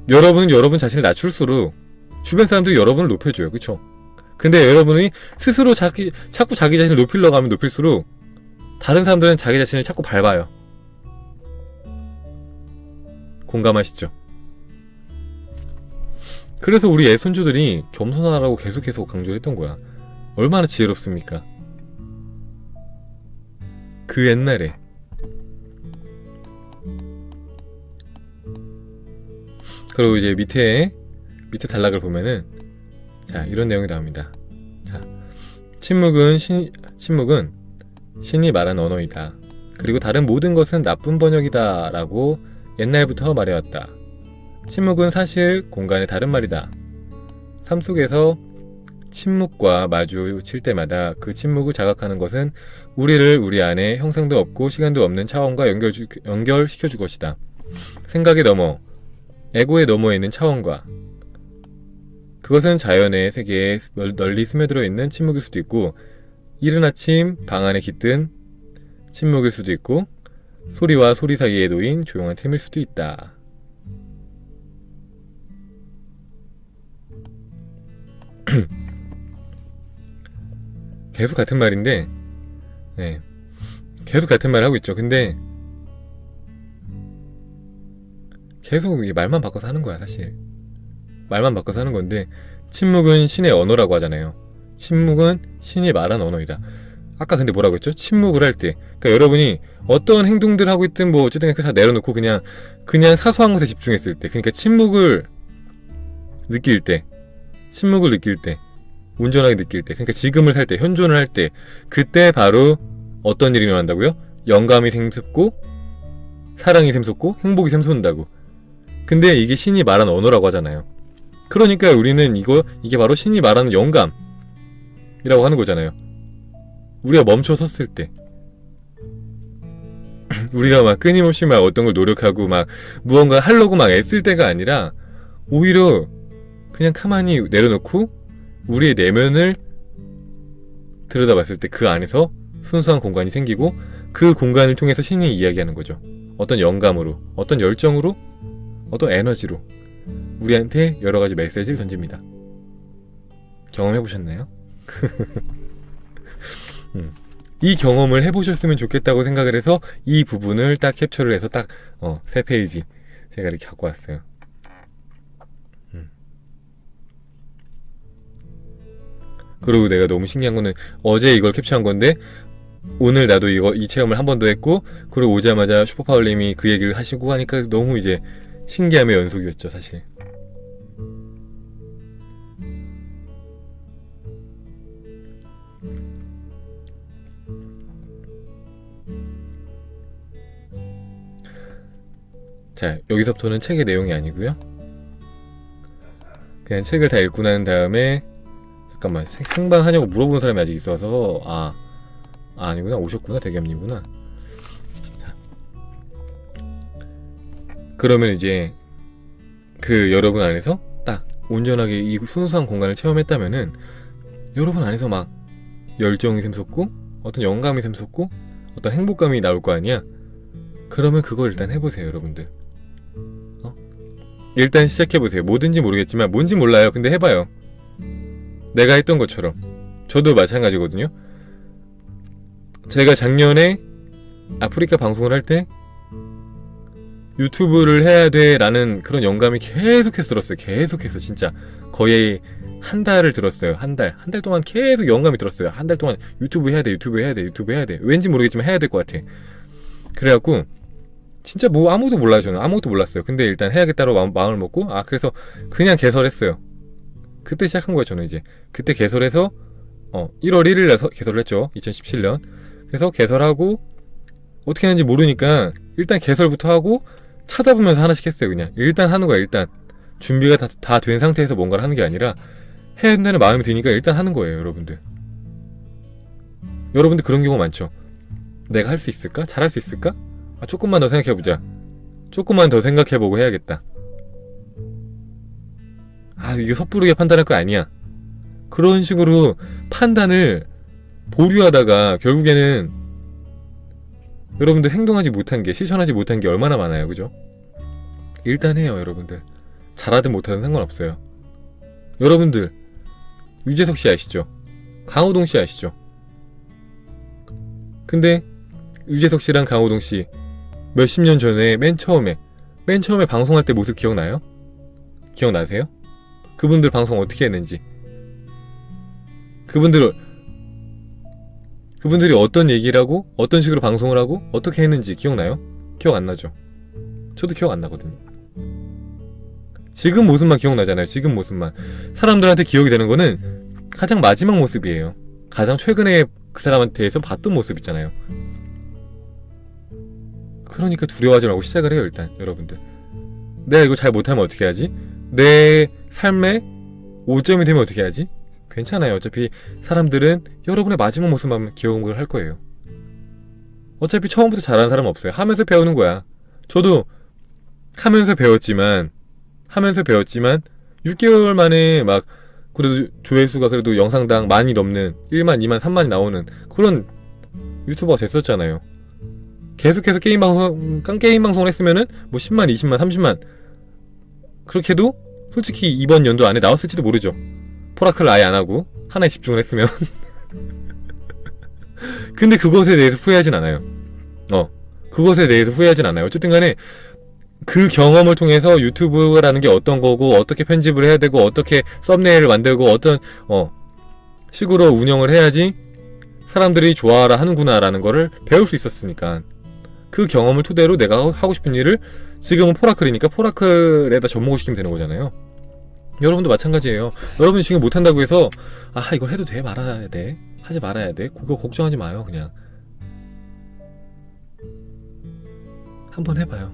여러분은 여러분 자신을 낮출수록 주변 사람들이 여러분을 높여줘요. 그쵸? 근데 여러분이 스스로 자꾸 자기 자신을 높이려고 하면 높일수록 다른 사람들은 자기 자신을 자꾸 밟아요. 공감하시죠? 그래서 우리 애손주들이 겸손하라고 계속해서 강조를 했던 거야. 얼마나 지혜롭습니까? 그 옛날에. 그리고 이제 밑에 단락을 보면은 자, 이런 내용이 나옵니다. 자, 침묵은 신이 말한 언어이다. 그리고 다른 모든 것은 나쁜 번역이다 라고 옛날부터 말해왔다. 침묵은 사실 공간의 다른 말이다. 삶 속에서 침묵과 마주칠 때마다 그 침묵을 자각하는 것은 우리를 우리 안에 형상도 없고 시간도 없는 차원과 연결시켜줄 것이다. 생각의 너머, 에고의 너머에 있는 차원과, 그것은 자연의 세계에 널리 스며들어 있는 침묵일 수도 있고, 이른 아침 방 안에 깃든 침묵일 수도 있고, 소리와 소리 사이에 놓인 조용한 틈일 수도 있다. 계속 같은 말인데, 계속 같은 말 하고 있죠. 근데 계속 말만 바꿔서 하는 거야, 사실. 말만 바꿔서 하는 건데, 침묵은 신의 언어라고 하잖아요. 침묵은 신이 말한 언어이다. 아까 근데 뭐라고 했죠? 침묵을 할 때. 그러니까 여러분이 어떤 행동들을 하고 있든 뭐 어쨌든 다 내려놓고 그냥 사소한 것에 집중했을 때, 그러니까 침묵을 느낄 때, 온전하게 느낄 때, 그러니까 지금을 살 때, 현존을 할 때, 그때 바로 어떤 일이 일어난다고요? 영감이 샘솟고, 사랑이 샘솟고, 행복이 샘솟는다고. 근데 이게 신이 말한 언어라고 하잖아요. 그러니까 우리는 이게 바로 신이 말하는 영감이라고 하는 거잖아요. 우리가 멈춰 섰을 때, 우리가 막 끊임없이 막 어떤 걸 노력하고 막 무언가 하려고 막 애쓸 때가 아니라, 오히려 그냥 가만히 내려놓고 우리의 내면을 들여다봤을 때 그 안에서 순수한 공간이 생기고, 그 공간을 통해서 신이 이야기하는 거죠. 어떤 영감으로, 어떤 열정으로, 어떤 에너지로 우리한테 여러 가지 메시지를 던집니다. 경험해보셨나요? 이 경험을 해보셨으면 좋겠다고 생각을 해서 이 부분을 딱 캡처를 해서 딱 3페이지 제가 이렇게 갖고 왔어요. 그리고 내가 너무 신기한 거는 어제 이걸 캡처한 건데 오늘 나도 이 체험을 한 번 더 했고, 그리고 오자마자 슈퍼파울님이 그 얘기를 하시고 하니까 너무 이제 신기함의 연속이었죠, 사실. 자, 여기서부터는 책의 내용이 아니고요. 그냥 책을 다 읽고 난 다음에 잠깐만, 생방하냐고 물어보는 사람이 아직 있어서 아니구나, 오셨구나, 대겸님구나. 자, 그러면 이제 그 여러분 안에서 딱 온전하게 이 순수한 공간을 체험했다면은 여러분 안에서 막 열정이 샘솟고 어떤 영감이 샘솟고 어떤 행복감이 나올 거 아니야. 그러면 그거 일단 해보세요, 여러분들. 일단 시작해보세요. 뭐든지 모르겠지만, 뭔지 몰라요. 근데 해봐요. 내가 했던 것처럼. 저도 마찬가지거든요. 제가 작년에 아프리카 방송을 할 때 유튜브를 해야 돼 라는 그런 영감이 계속해서 들었어요. 계속해서 진짜 거의 한 달을 들었어요. 한 달 동안 계속 영감이 들었어요. 한 달 동안 유튜브 해야 돼. 왠지 모르겠지만 해야 될 것 같아. 그래갖고 진짜 뭐 아무것도 몰라요. 저는 아무것도 몰랐어요. 근데 일단 해야겠다고 마음을 먹고 그래서 그냥 개설했어요. 그때 시작한 거예요. 저는 이제 그때 개설해서 1월 1일 날 개설을 했죠. 2017년. 그래서 개설하고 어떻게 하는지 모르니까 일단 개설부터 하고 찾아보면서 하나씩 했어요. 그냥 일단 하는 거야. 일단 준비가 다 된 상태에서 뭔가를 하는 게 아니라 해야 된다는 마음이 드니까 일단 하는 거예요. 여러분들 그런 경우 많죠. 내가 할 수 있을까? 잘할 수 있을까? 조금만 더 생각해보자. 조금만 더 생각해보고 해야겠다. 이게 섣부르게 판단할 거 아니야. 그런 식으로 판단을 보류하다가 결국에는 여러분들 행동하지 못한 게, 실천하지 못한 게 얼마나 많아요. 그죠? 일단 해요, 여러분들. 잘하든 못하든 상관없어요. 여러분들 유재석 씨 아시죠? 강호동 씨 아시죠? 근데 유재석 씨랑 강호동 씨 몇십 년 전에 맨 처음에 방송할 때 모습 기억나요? 기억나세요? 그분들 방송 어떻게 했는지, 그분들이 어떤 얘기를 하고 어떤 식으로 방송을 하고 어떻게 했는지 기억나요? 기억 안 나죠? 저도 기억 안 나거든요. 지금 모습만 기억나잖아요. 지금 모습만. 사람들한테 기억이 되는 거는 가장 마지막 모습이에요. 가장 최근에 그 사람한테서 봤던 모습 있잖아요. 그러니까 두려워하지 말고 시작을 해요. 일단 여러분들, 내가 이거 잘 못하면 어떻게 하지? 내 삶에 5점이 되면 어떻게 하지? 괜찮아요. 어차피 사람들은 여러분의 마지막 모습만 기억을 할 거예요. 어차피 처음부터 잘하는 사람은 없어요. 하면서 배우는 거야. 저도 하면서 배웠지만 6개월 만에 막 그래도 조회수가 그래도 영상당 많이 넘는 1만, 2만, 3만이 나오는 그런 유튜버가 됐었잖아요. 계속해서 게임 방송을 했으면은 뭐 10만, 20만, 30만 그렇게 해도 솔직히 이번 연도 안에 나왔을지도 모르죠. 포라클을 아예 안 하고 하나에 집중을 했으면. 근데 그것에 대해서 후회하진 않아요. 어쨌든 간에 그 경험을 통해서 유튜브라는 게 어떤 거고, 어떻게 편집을 해야 되고, 어떻게 썸네일을 만들고, 어떤 식으로 운영을 해야지 사람들이 좋아라 하는구나라는 거를 배울 수 있었으니까, 그 경험을 토대로 내가 하고 싶은 일을, 지금은 포라클이니까 포라클에다 접목시키면 되는 거잖아요. 여러분도 마찬가지예요. 여러분이 지금 못한다고 해서 이걸 해도 돼? 말아야 돼? 하지 말아야 돼? 그거 걱정하지 마요. 그냥 한번 해봐요.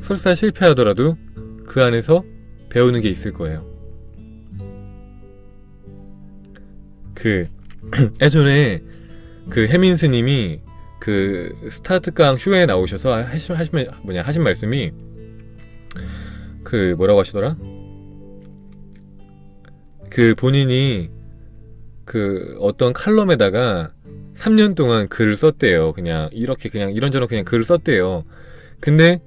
설사 실패하더라도 그 안에서 배우는 게 있을 거예요. 예전에 혜민 스님이 스타트강 쇼에 나오셔서 하신 말씀이 뭐라고 하시더라? 본인이 어떤 칼럼에다가 3년 동안 글을 썼대요. 그냥 이렇게 그냥 이런저런 그냥 글을 썼대요. 근데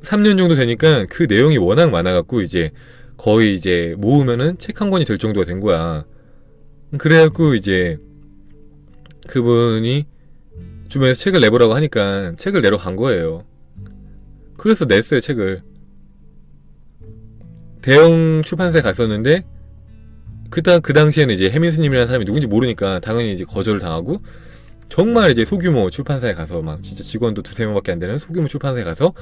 3년 정도 되니까 그 내용이 워낙 많아갖고 이제 거의 이제 모으면은 책 한 권이 될 정도가 된 거야. 그래갖고 이제 그분이 주변에서 책을 내보라고 하니까 책을 내러 간 거예요. 그래서 냈어요, 책을. 대형 출판사에 갔었는데 그 당시에는 이제 해민스님이라는 사람이 누군지 모르니까 당연히 이제 거절을 당하고, 정말 이제 소규모 출판사에 가서 막 진짜 직원도 두세 명밖에 안 되는 소규모 출판사에 가서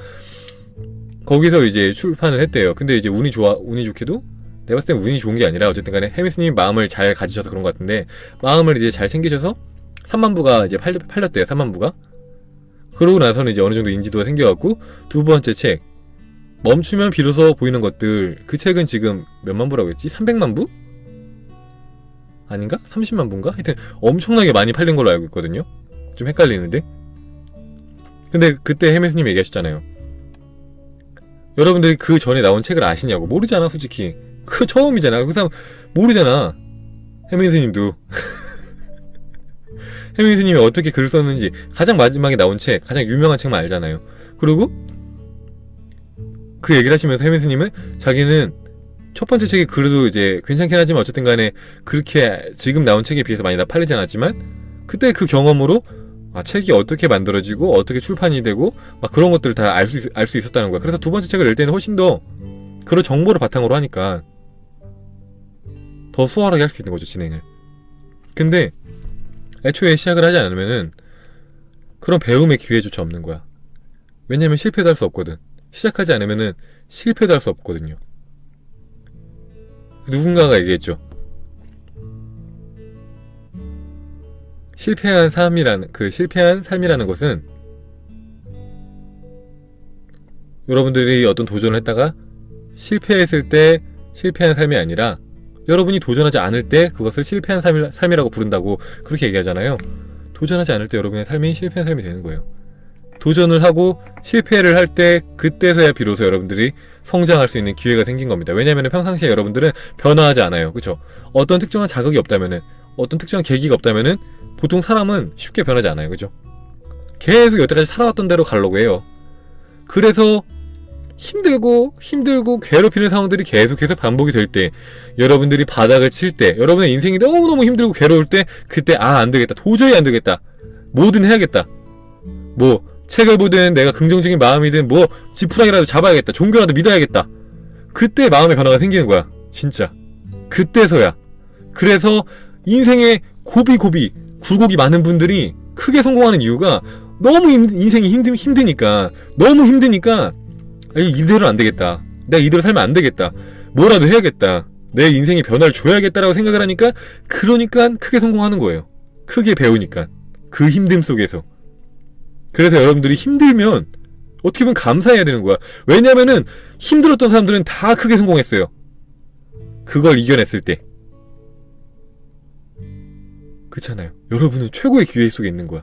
거기서 이제 출판을 했대요. 근데 이제 운이 좋게도 내가 봤을 땐 운이 좋은 게 아니라 어쨌든 간에 해민스님이 마음을 잘 가지셔서 그런 것 같은데, 마음을 이제 잘 챙기셔서 3만 부가 이제 팔렸대요. 3만 부가. 그러고 나서는 이제 어느 정도 인지도가 생겨갖고 두 번째 책 멈추면 비로소 보이는 것들, 그 책은 지금 몇만 부라고 했지? 300만 부? 아닌가? 30만 부인가? 하여튼 엄청나게 많이 팔린 걸로 알고 있거든요. 좀 헷갈리는데. 근데 그때 해민스님 얘기하셨잖아요. 여러분들이 그 전에 나온 책을 아시냐고. 모르잖아, 솔직히. 그 처음이잖아. 그 사람 모르잖아. 해민스님도. 해민스님이 어떻게 글을 썼는지 가장 마지막에 나온 책, 가장 유명한 책만 알잖아요. 그리고 그 얘기를 하시면서 해민스님은 자기는 첫 번째 책이 그래도 이제 괜찮긴 하지만 어쨌든 간에 그렇게 지금 나온 책에 비해서 많이 다 팔리지 않았지만, 그때 그 경험으로 책이 어떻게 만들어지고 어떻게 출판이 되고 막 그런 것들을 다 알 수 있었다는 거야. 그래서 두 번째 책을 낼 때는 훨씬 더 그런 정보를 바탕으로 하니까 더 수월하게 할 수 있는 거죠, 진행을. 근데 애초에 시작을 하지 않으면은 그런 배움의 기회조차 없는 거야. 왜냐면 실패도 할 수 없거든. 시작하지 않으면은 실패도 할 수 없거든요. 누군가가 얘기했죠. 실패한 삶이라는 것은 여러분들이 어떤 도전을 했다가 실패했을 때 실패한 삶이 아니라 여러분이 도전하지 않을 때 그것을 실패한 삶이라고 부른다고 그렇게 얘기하잖아요. 도전하지 않을 때 여러분의 삶이 실패한 삶이 되는 거예요. 도전을 하고 실패를 할 때 그때서야 비로소 여러분들이 성장할 수 있는 기회가 생긴 겁니다. 왜냐하면 평상시에 여러분들은 변화하지 않아요. 그쵸? 어떤 특정한 자극이 없다면은, 어떤 특정한 계기가 없다면은 보통 사람은 쉽게 변하지 않아요. 그죠? 계속 여태까지 살아왔던 대로 가려고 해요. 그래서 힘들고 괴롭히는 상황들이 계속해서 반복이 될 때, 여러분들이 바닥을 칠 때, 여러분의 인생이 너무너무 힘들고 괴로울 때, 그때 안되겠다, 도저히 안되겠다, 뭐든 해야겠다, 뭐 책을 보든 내가 긍정적인 마음이든 뭐 지푸라기라도 잡아야겠다, 종교라도 믿어야겠다, 그때 마음의 변화가 생기는 거야. 진짜 그때서야. 그래서 인생에 고비 굴곡이 많은 분들이 크게 성공하는 이유가 너무 인생이 힘드니까, 너무 힘드니까 이대로 안되겠다, 내가 이대로 살면 안되겠다, 뭐라도 해야겠다, 내 인생에 변화를 줘야겠다라고 생각을 하니까, 그러니까 크게 성공하는 거예요. 크게 배우니까, 그 힘듦 속에서. 그래서 여러분들이 힘들면 어떻게 보면 감사해야 되는 거야. 왜냐면은 힘들었던 사람들은 다 크게 성공했어요. 그걸 이겨냈을 때. 그렇잖아요. 여러분은 최고의 기회 속에 있는 거야.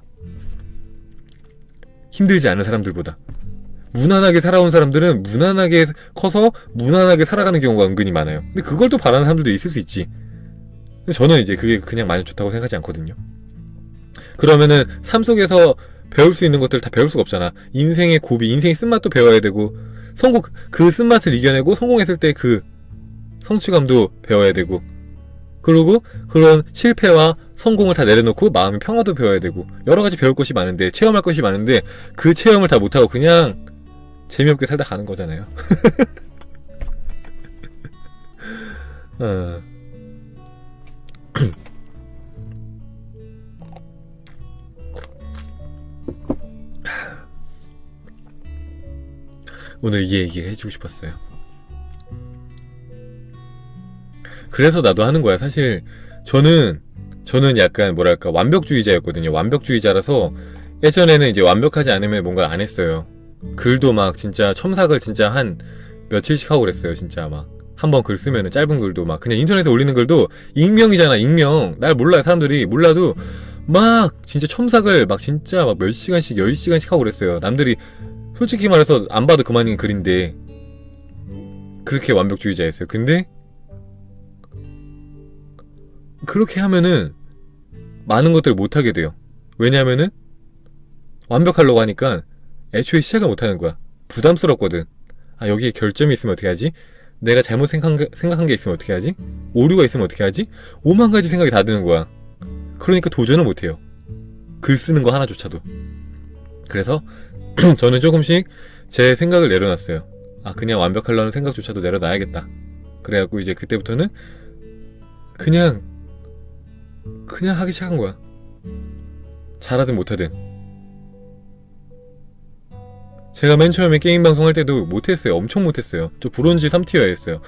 힘들지 않은 사람들보다. 무난하게 살아온 사람들은 무난하게 커서 무난하게 살아가는 경우가 은근히 많아요. 근데 그걸 또 바라는 사람들도 있을 수 있지. 근데 저는 이제 그게 그냥 많이 좋다고 생각하지 않거든요. 그러면은 삶 속에서 배울 수 있는 것들 다 배울 수가 없잖아. 인생의 고비, 인생의 쓴맛도 배워야 되고, 그 쓴맛을 이겨내고 성공했을 때 그 성취감도 배워야 되고, 그리고 그런 실패와 성공을 다 내려놓고 마음의 평화도 배워야 되고, 여러가지 배울 것이 많은데, 체험할 것이 많은데, 그 체험을 다 못하고 그냥 재미없게 살다 가는 거잖아요. 오늘 이 얘기 해주고 싶었어요. 그래서 나도 하는 거야. 사실 저는 약간 뭐랄까 완벽주의자였거든요. 완벽주의자라서 예전에는 이제 완벽하지 않으면 뭔가를 안 했어요. 글도 막 진짜 첨삭을 진짜 한 며칠씩 하고 그랬어요. 진짜 막 한 번 글 쓰면은 짧은 글도 막 그냥 인터넷에 올리는 글도 익명이잖아, 익명. 날 몰라요. 사람들이 몰라도 막 진짜 첨삭을 막 진짜 막 몇 시간씩 10시간씩 하고 그랬어요. 남들이 솔직히 말해서 안 봐도 그만인 글인데 그렇게 완벽주의자였어요. 근데 그렇게 하면은 많은 것들을 못하게 돼요. 왜냐면은 완벽하려고 하니까 애초에 시작을 못하는 거야. 부담스럽거든. 아, 여기에 결점이 있으면 어떻게 하지? 내가 잘못 생각한 게 있으면 어떻게 하지? 오류가 있으면 어떻게 하지? 오만 가지 생각이 다 드는 거야. 그러니까 도전을 못해요. 글 쓰는 거 하나조차도. 그래서 저는 조금씩 제 생각을 내려놨어요. 아, 그냥 완벽하려는 생각조차도 내려놔야겠다. 그래갖고 이제 그때부터는 그냥 하기 시작한 거야. 잘하든 못하든. 제가 맨 처음에 게임 방송 할 때도 못했어요. 엄청 못했어요. 저 브론즈 3티어였어요.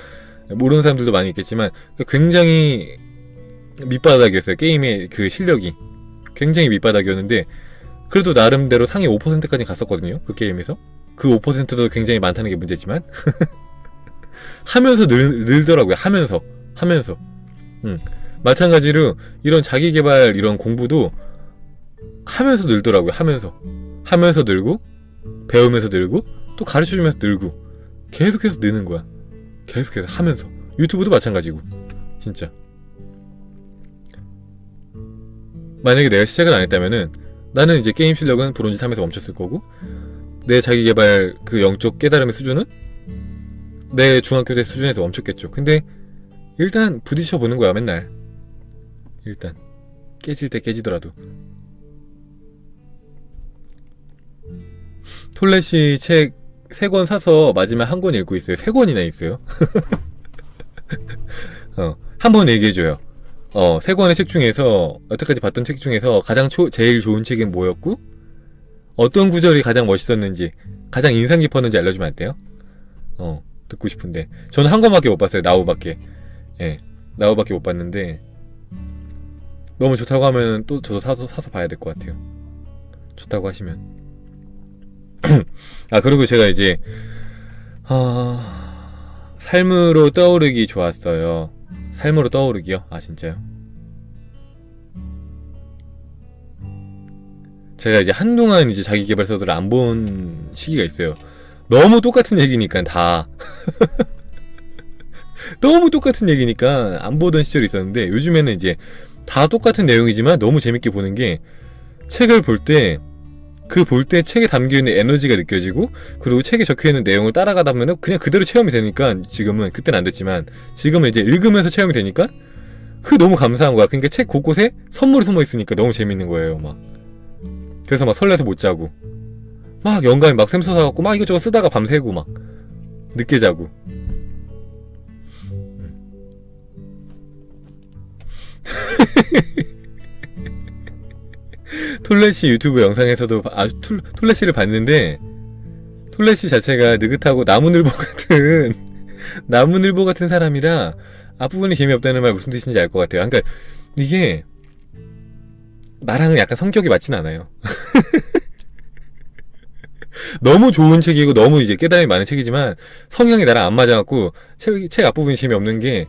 모르는 사람들도 많이 있겠지만 굉장히 밑바닥이었어요. 게임의 그 실력이 굉장히 밑바닥이었는데 그래도 나름대로 상위 5%까지 갔었거든요. 그 게임에서. 그 5%도 굉장히 많다는 게 문제지만 하면서 늘더라고요. 하면서 마찬가지로 이런 자기계발 이런 공부도 하면서 늘더라고요. 하면서 늘고 배우면서 늘고 또 가르쳐주면서 늘고 계속해서 느는 거야. 계속해서 하면서. 유튜브도 마찬가지고 진짜. 만약에 내가 시작을 안 했다면은 나는 이제 게임 실력은 브론즈 3에서 멈췄을 거고 내 자기계발 그 영적 깨달음의 수준은 내 중학교 때 수준에서 멈췄겠죠. 근데 일단 부딪혀 보는 거야. 맨날 일단 깨질 때 깨지더라도. 톨레시 책 3권 사서 마지막 한 권 읽고 있어요. 3권이나 있어요. 한번 얘기해줘요. 3권의 책 중에서 여태까지 봤던 책 중에서 가장 제일 좋은 책은 뭐였고 어떤 구절이 가장 멋있었는지 가장 인상 깊었는지 알려주면 안 돼요? 듣고 싶은데 저는 한 권밖에 못 봤어요. 나우밖에. 예, 나우밖에 못 봤는데 너무 좋다고 하면 또 저도 사서 봐야 될 것 같아요. 좋다고 하시면. 아, 그리고 제가 이제 삶으로 떠오르기 좋았어요. 삶으로 떠오르기요? 아, 진짜요? 제가 이제 한동안 이제 자기계발서들을 안 본 시기가 있어요. 너무 똑같은 얘기니까 다 너무 똑같은 얘기니까 안 보던 시절이 있었는데 요즘에는 이제 다 똑같은 내용이지만 너무 재밌게 보는 게 책을 볼 때 볼 때 책에 담겨있는 에너지가 느껴지고 그리고 책에 적혀있는 내용을 따라가다 보면 그냥 그대로 체험이 되니까 지금은 그때는 안 됐지만 지금은 이제 읽으면서 체험이 되니까 그게 너무 감사한 거야. 그러니까 책 곳곳에 선물이 숨어있으니까 너무 재밌는 거예요. 막 그래서 막 설레서 못 자고 막 영감이 막 샘솟아갖고 막 이것저것 쓰다가 밤새고 막 늦게 자고. 톨레시 유튜브 영상에서도 아주 톨레시를 봤는데 톨레시 자체가 느긋하고 나무늘보 같은 사람이라 앞부분이 재미없다는 말 무슨 뜻인지 알 것 같아요. 그러니까 이게 나랑은 약간 성격이 맞진 않아요. 너무 좋은 책이고 너무 이제 깨달음이 많은 책이지만 성향이 나랑 안 맞아갖고 책 앞부분이 재미없는 게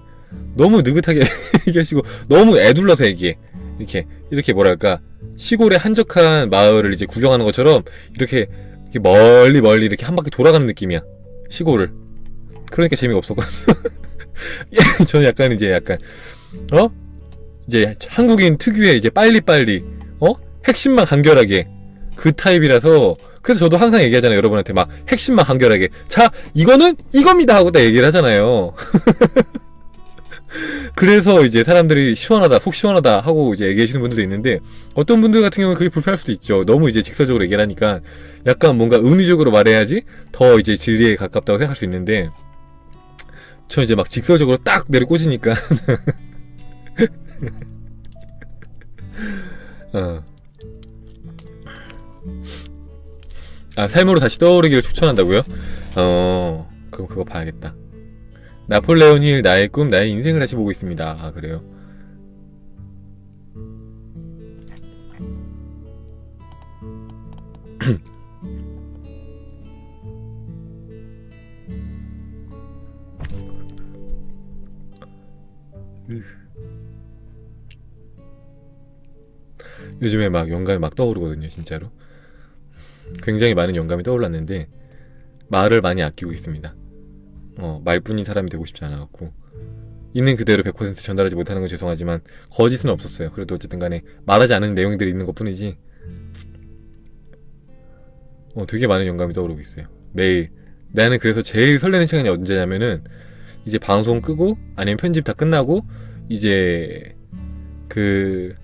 너무 느긋하게 얘기하시고 너무 애둘러서 얘기해. 이렇게 뭐랄까 시골의 한적한 마을을 이제 구경하는 것처럼 이렇게 멀리 이렇게 한 바퀴 돌아가는 느낌이야. 시골을. 그러니까 재미가 없었거든요. 저는 약간 이제 이제 한국인 특유의 이제 빨리빨리 핵심만 간결하게 그 타입이라서 그래서 저도 항상 얘기하잖아요. 여러분한테 막 핵심만 간결하게 자 이거는 이겁니다 하고 딱 얘기를 하잖아요. 그래서 이제 사람들이 시원하다, 속 시원하다 하고 이제 얘기하시는 분들도 있는데 어떤 분들 같은 경우는 그게 불편할 수도 있죠. 너무 이제 직설적으로 얘기를 하니까 약간 뭔가 은유적으로 말해야지 더 이제 진리에 가깝다고 생각할 수 있는데 저 이제 막 직설적으로 딱 내려 꽂으니까 삶으로 다시 떠오르기를 추천한다고요? 그럼 그거 봐야겠다. 나폴레온 힐 나의 꿈 나의 인생을 다시 보고 있습니다. 아, 그래요? 요즘에 막 영감이 막 떠오르거든요. 진짜로 굉장히 많은 영감이 떠올랐는데 말을 많이 아끼고 있습니다. 말뿐인 사람이 되고 싶지 않아갖고 있는 그대로 100% 전달하지 못하는 건 죄송하지만 거짓은 없었어요. 그래도 어쨌든 간에 말하지 않은 내용들이 있는 것 뿐이지 되게 많은 영감이 떠오르고 있어요. 매일. 나는 그래서 제일 설레는 시간이 언제냐면은 이제 방송 끄고 아니면 편집 다 끝나고 이제 그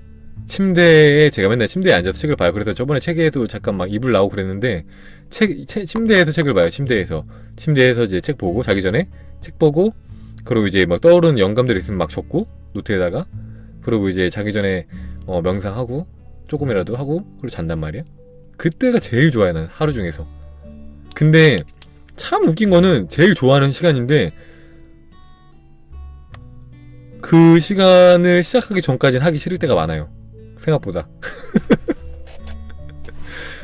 침대에 제가 맨날 침대에 앉아서 책을 봐요. 그래서 저번에 책에도 잠깐 막 이불 나오고 그랬는데 침대에서 책을 봐요. 침대에서 이제 책 보고 자기 전에 책 보고 그리고 이제 막 떠오르는 영감들이 있으면 막 적고 노트에다가 그리고 이제 자기 전에 명상하고 조금이라도 하고 그리고 잔단 말이야. 그때가 제일 좋아요. 난 하루 중에서. 근데 참 웃긴 거는 제일 좋아하는 시간인데 그 시간을 시작하기 전까지는 하기 싫을 때가 많아요. 생각보다.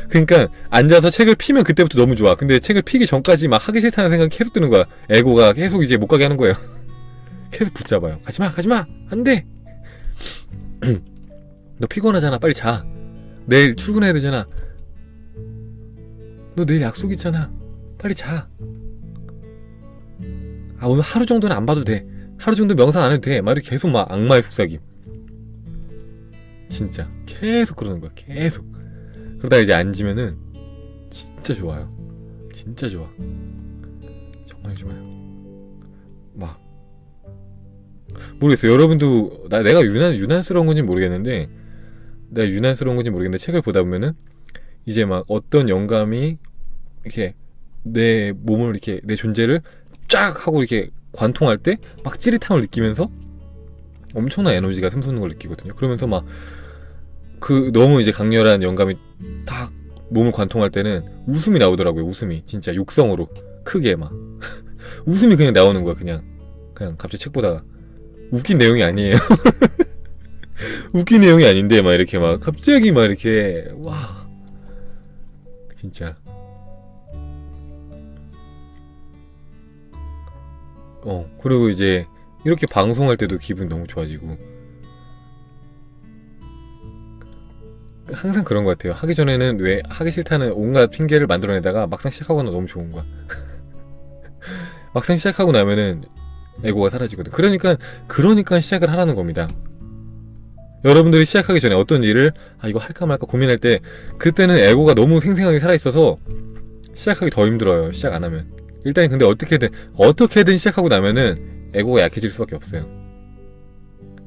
그러니까 앉아서 책을 피면 그때부터 너무 좋아. 근데 책을 피기 전까지 막 하기 싫다는 생각이 계속 드는 거야. 에고가 계속 이제 못 가게 하는 거예요. 계속 붙잡아요. 가지마 안돼. 너 피곤하잖아. 빨리 자. 내일 출근해야 되잖아. 너 내일 약속 있잖아. 빨리 자. 오늘 하루 정도는 안 봐도 돼. 하루 정도 명상 안 해도 돼. 막 이렇게 계속 막 악마의 속삭임. 진짜 계속 그러는 거야. 계속. 그러다 이제 앉으면은 진짜 좋아요. 진짜 좋아. 정말 좋아요. 막 모르겠어요. 여러분도 내가 유난스러운 건지 모르겠는데 책을 보다 보면은 이제 막 어떤 영감이 이렇게 내 몸을 이렇게 내 존재를 쫙 하고 이렇게 관통할 때 막 찌릿함을 느끼면서 엄청난 에너지가 샘솟는 걸 느끼거든요. 그러면서 막 그 너무 이제 강렬한 영감이 딱 몸을 관통할 때는 웃음이 나오더라고요. 웃음이 진짜 육성으로 크게 막 웃음이 그냥 나오는 거야. 그냥 갑자기 책 보다가 웃긴 내용이 아니에요. 웃긴 내용이 아닌데 막 이렇게 막 갑자기 막 이렇게 와 진짜 그리고 이제 이렇게 방송할 때도 기분 너무 좋아지고 항상 그런 것 같아요. 하기 전에는 왜 하기 싫다는 온갖 핑계를 만들어내다가 막상 시작하고는 너무 좋은 거야. 막상 시작하고 나면은 에고가 사라지거든. 그러니까 시작을 하라는 겁니다. 여러분들이 시작하기 전에 어떤 일을 이거 할까 말까 고민할 때 그때는 에고가 너무 생생하게 살아있어서 시작하기 더 힘들어요. 시작 안 하면. 일단 근데 어떻게든 시작하고 나면은 에고가 약해질 수밖에 없어요.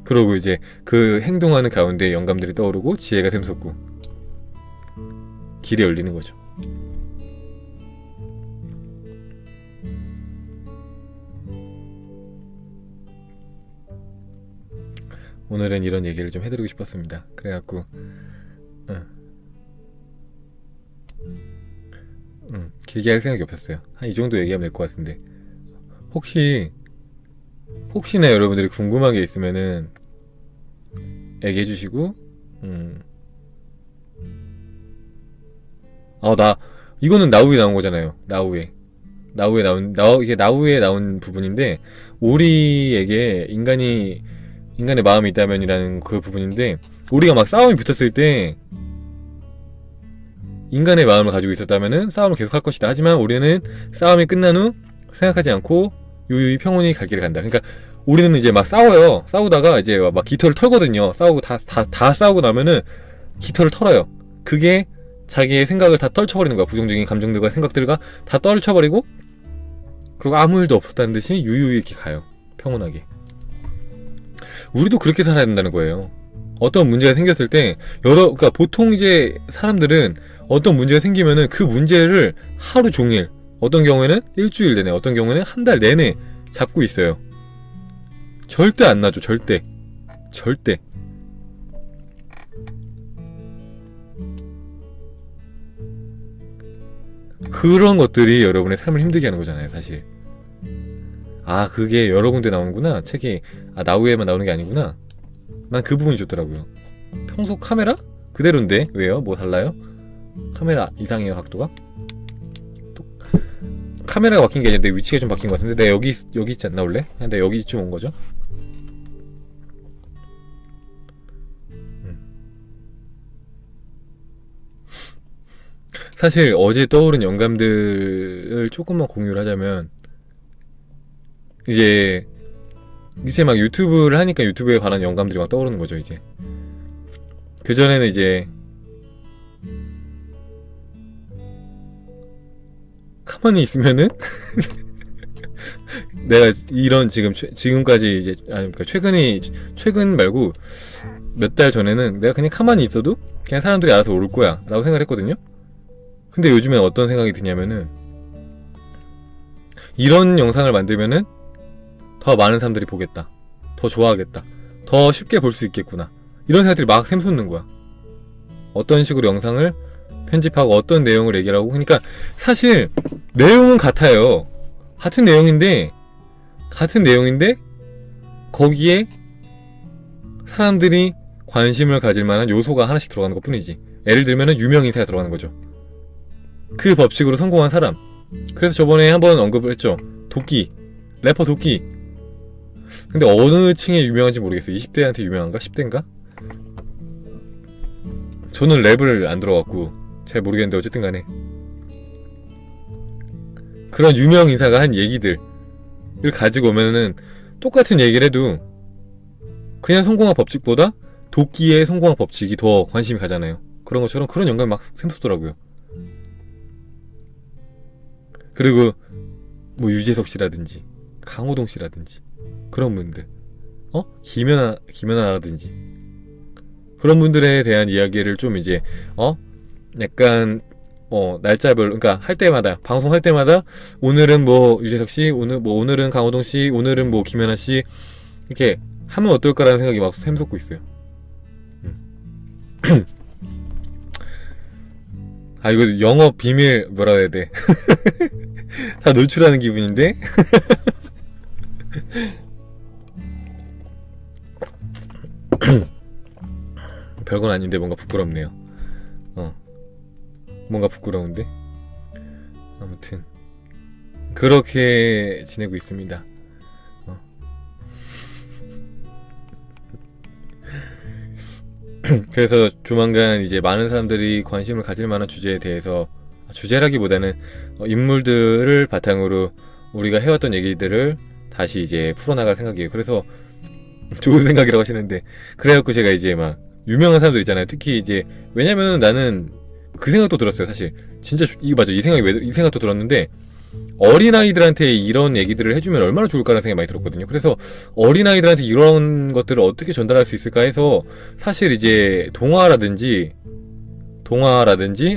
그러고 이제 그 행동하는 가운데 영감들이 떠오르고 지혜가 샘솟고 길이 열리는 거죠. 오늘은 이런 얘기를 좀 해드리고 싶었습니다. 그래갖고 길게 할 생각이 없었어요. 한 이 정도 얘기하면 될 것 같은데 혹시나 여러분들이 궁금한 게 있으면은 얘기해 주시고 이거는 나우에 나온 거잖아요. 이게 나우에 나온 부분인데 오리에게 인간의 마음이 있다면이라는 그 부분인데 오리가 막 싸움이 붙었을 때 인간의 마음을 가지고 있었다면은 싸움을 계속할 것이다. 하지만 우리는 싸움이 끝난 후 생각하지 않고 유유히 평온히 갈 길을 간다. 그러니까 우리는 이제 막 싸워요. 싸우다가 이제 막 깃털을 털거든요. 싸우고 다 싸우고 나면은 깃털을 털어요. 그게 자기의 생각을 다 떨쳐버리는 거야. 부정적인 감정들과 생각들과 다 떨쳐버리고 그리고 아무 일도 없었다는 듯이 유유히 이렇게 가요. 평온하게. 우리도 그렇게 살아야 된다는 거예요. 어떤 문제가 생겼을 때 그러니까 보통 이제 사람들은 어떤 문제가 생기면은 그 문제를 하루 종일, 어떤 경우에는 일주일 내내, 어떤 경우에는 한 달 내내 잡고 있어요. 절대 안 놔줘. 절대. 그런 것들이 여러분의 삶을 힘들게 하는 거잖아요, 사실. 그게 여러 군데 나오는구나. 책이 나우에만 나오는 게 아니구나. 난 그 부분이 좋더라고요. 평소 카메라? 그대로인데 왜요? 뭐 달라요? 카메라 이상해요, 각도가? 카메라가 바뀐 게 아니라 내 위치가 좀 바뀐 것 같은데 내가 여기 있지 않나 원래? 내가 여기쯤 온 거죠? 사실 어제 떠오른 영감들을 조금만 공유를 하자면 이제 막 유튜브를 하니까 유튜브에 관한 영감들이 막 떠오르는 거죠. 이제 그전에는 이제 가만히 있으면은 내가 이런 지금까지 이제 그러니까 최근 말고 몇 달 전에는 내가 그냥 가만히 있어도 그냥 사람들이 알아서 올 거야 라고 생각을 했거든요. 근데 요즘엔 어떤 생각이 드냐면은 이런 영상을 만들면은 더 많은 사람들이 보겠다, 더 좋아하겠다, 더 쉽게 볼 수 있겠구나, 이런 생각들이 막 샘솟는 거야. 어떤 식으로 영상을 편집하고 어떤 내용을 얘기를 하고. 그러니까 사실 내용은 같아요. 같은 내용인데 거기에 사람들이 관심을 가질 만한 요소가 하나씩 들어가는 것 뿐이지. 예를 들면은 유명 인사가 들어가는 거죠. 그 법칙으로 성공한 사람. 그래서 저번에 한번 언급을 했죠. 도끼, 래퍼 도끼. 근데 어느 층에 유명한지 모르겠어요. 20대한테 유명한가? 10대인가? 저는 랩을 안 들어갔고 잘 모르겠는데 어쨌든 간에 그런 유명 인사가 한 얘기들을 가지고 오면은 똑같은 얘기를 해도 그냥 성공한 법칙보다 도끼의 성공한 법칙이 더 관심이 가잖아요. 그런 것처럼 그런 영감이 막 샘솟더라고요. 그리고 뭐 유재석 씨라든지 강호동 씨라든지 그런 분들, 김연아라든지 그런 분들에 대한 이야기를 좀 이제 약간 날짜별, 그러니까 할 때마다, 방송할 때마다 오늘은 뭐 유재석 씨, 오늘은 강호동 씨, 오늘은 뭐 김연아 씨, 이렇게 하면 어떨까라는 생각이 막 샘솟고 있어요. 아, 이거 영업 비밀 뭐라 해야 돼? 다 노출하는 기분인데? 별건 아닌데 뭔가 부끄럽네요. 뭔가 부끄러운데? 아무튼 그렇게 지내고 있습니다. 그래서 조만간 이제 많은 사람들이 관심을 가질 만한 주제에 대해서, 주제라기보다는 인물들을 바탕으로 우리가 해왔던 얘기들을 다시 이제 풀어나갈 생각이에요. 그래서 좋은 생각이라고 하시는데, 그래갖고 제가 이제 막 유명한 사람들 있잖아요. 특히 이제 왜냐면은 나는 그 생각도 들었어요. 사실 진짜 이거 맞아, 이 생각도 들었는데, 어린아이들한테 이런 얘기들을 해주면 얼마나 좋을까라는 생각이 많이 들었거든요. 그래서 어린아이들한테 이런 것들을 어떻게 전달할 수 있을까 해서 사실 이제 동화라든지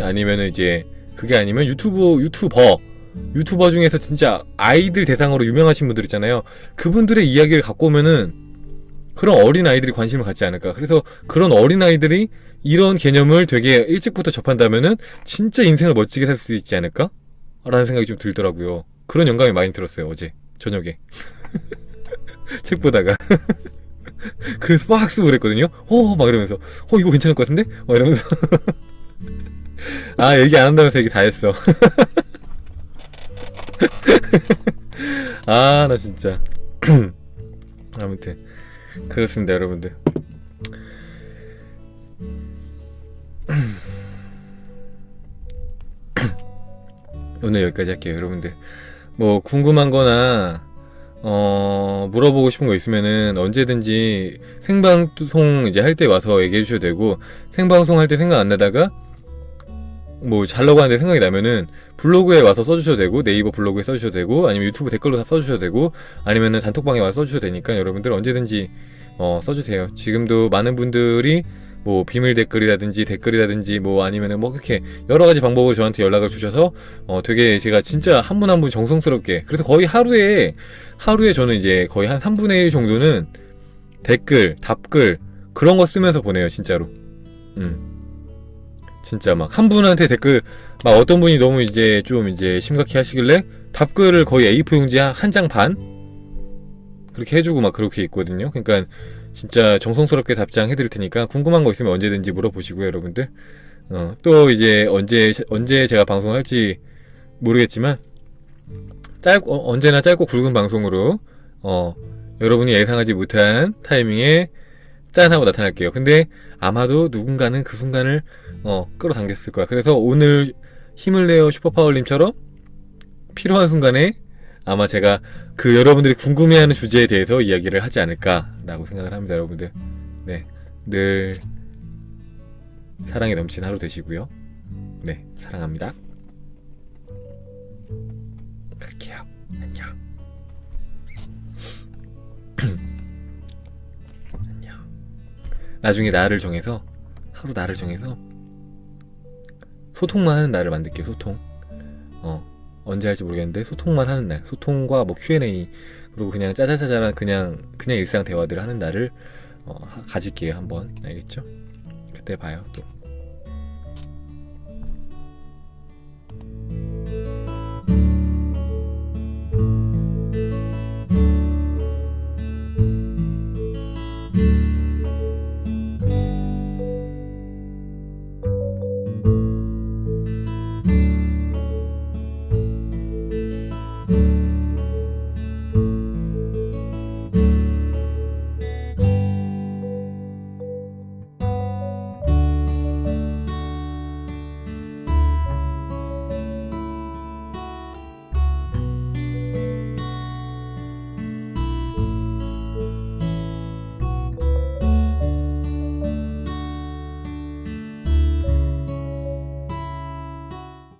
아니면은 이제 그게 아니면 유튜버 중에서 진짜 아이들 대상으로 유명하신 분들 있잖아요. 그분들의 이야기를 갖고 오면은 그런 어린아이들이 관심을 갖지 않을까. 그래서 그런 어린아이들이 이런 개념을 되게 일찍부터 접한다면은 진짜 인생을 멋지게 살 수 있지 않을까? 라는 생각이 좀 들더라고요. 그런 영감이 많이 들었어요, 어제 저녁에. 책 보다가. 그래서 막 쓰고 그랬거든요. 막 이러면서 이거 괜찮을 것 같은데? 이러면서 아, 얘기 안 한다면서 얘기 다 했어. 아, 나 진짜. 아무튼 그렇습니다, 여러분들. 오늘 여기까지 할게요, 여러분들. 뭐 궁금한 거나 물어보고 싶은 거 있으면은 언제든지 생방송 이제 할 때 와서 얘기해 주셔도 되고, 생방송 할 때 생각 안 나다가 뭐 잘라고 하는데 생각이 나면은 블로그에 와서 써주셔도 되고, 네이버 블로그에 써주셔도 되고, 아니면 유튜브 댓글로 다 써주셔도 되고, 아니면은 단톡방에 와서 써주셔도 되니까 여러분들 언제든지 써주세요. 지금도 많은 분들이 뭐 비밀 댓글이라든지 뭐 아니면은 뭐 그렇게 여러 가지 방법으로 저한테 연락을 주셔서 되게 제가 진짜 한 분 한 분 정성스럽게, 그래서 거의 하루에 저는 이제 거의 한 3분의 1 정도는 댓글, 답글 그런 거 쓰면서 보내요, 진짜로. 진짜 막 한 분한테 댓글, 막 어떤 분이 너무 이제 좀 이제 심각해 하시길래 답글을 거의 A4 용지 한 장 반 그렇게 해주고 막 그렇게 있거든요. 그러니까 진짜 정성스럽게 답장해 드릴 테니까 궁금한 거 있으면 언제든지 물어보시고요, 여러분들. 또 이제 언제 제가 방송을 할지 모르겠지만 언제나 짧고 굵은 방송으로 여러분이 예상하지 못한 타이밍에 짠 하고 나타날게요. 근데 아마도 누군가는 그 순간을 끌어당겼을 거야. 그래서 오늘 힘을 내요 슈퍼파월님처럼 필요한 순간에 아마 제가 그 여러분들이 궁금해하는 주제에 대해서 이야기를 하지 않을까라고 생각을 합니다, 여러분들. 네, 늘 사랑이 넘치는 하루 되시고요. 네, 사랑합니다. 갈게요. 안녕. 안녕. 나중에 날을 정해서 하루 날을 정해서 소통만 하는 날을 만들게요. 소통. 언제 할지 모르겠는데 소통만 하는 날. 소통과 뭐 Q&A 그리고 그냥 짜자자자란 그냥 일상 대화들을 하는 날을 가질게요. 한번. 알겠죠? 그때 봐요. 또.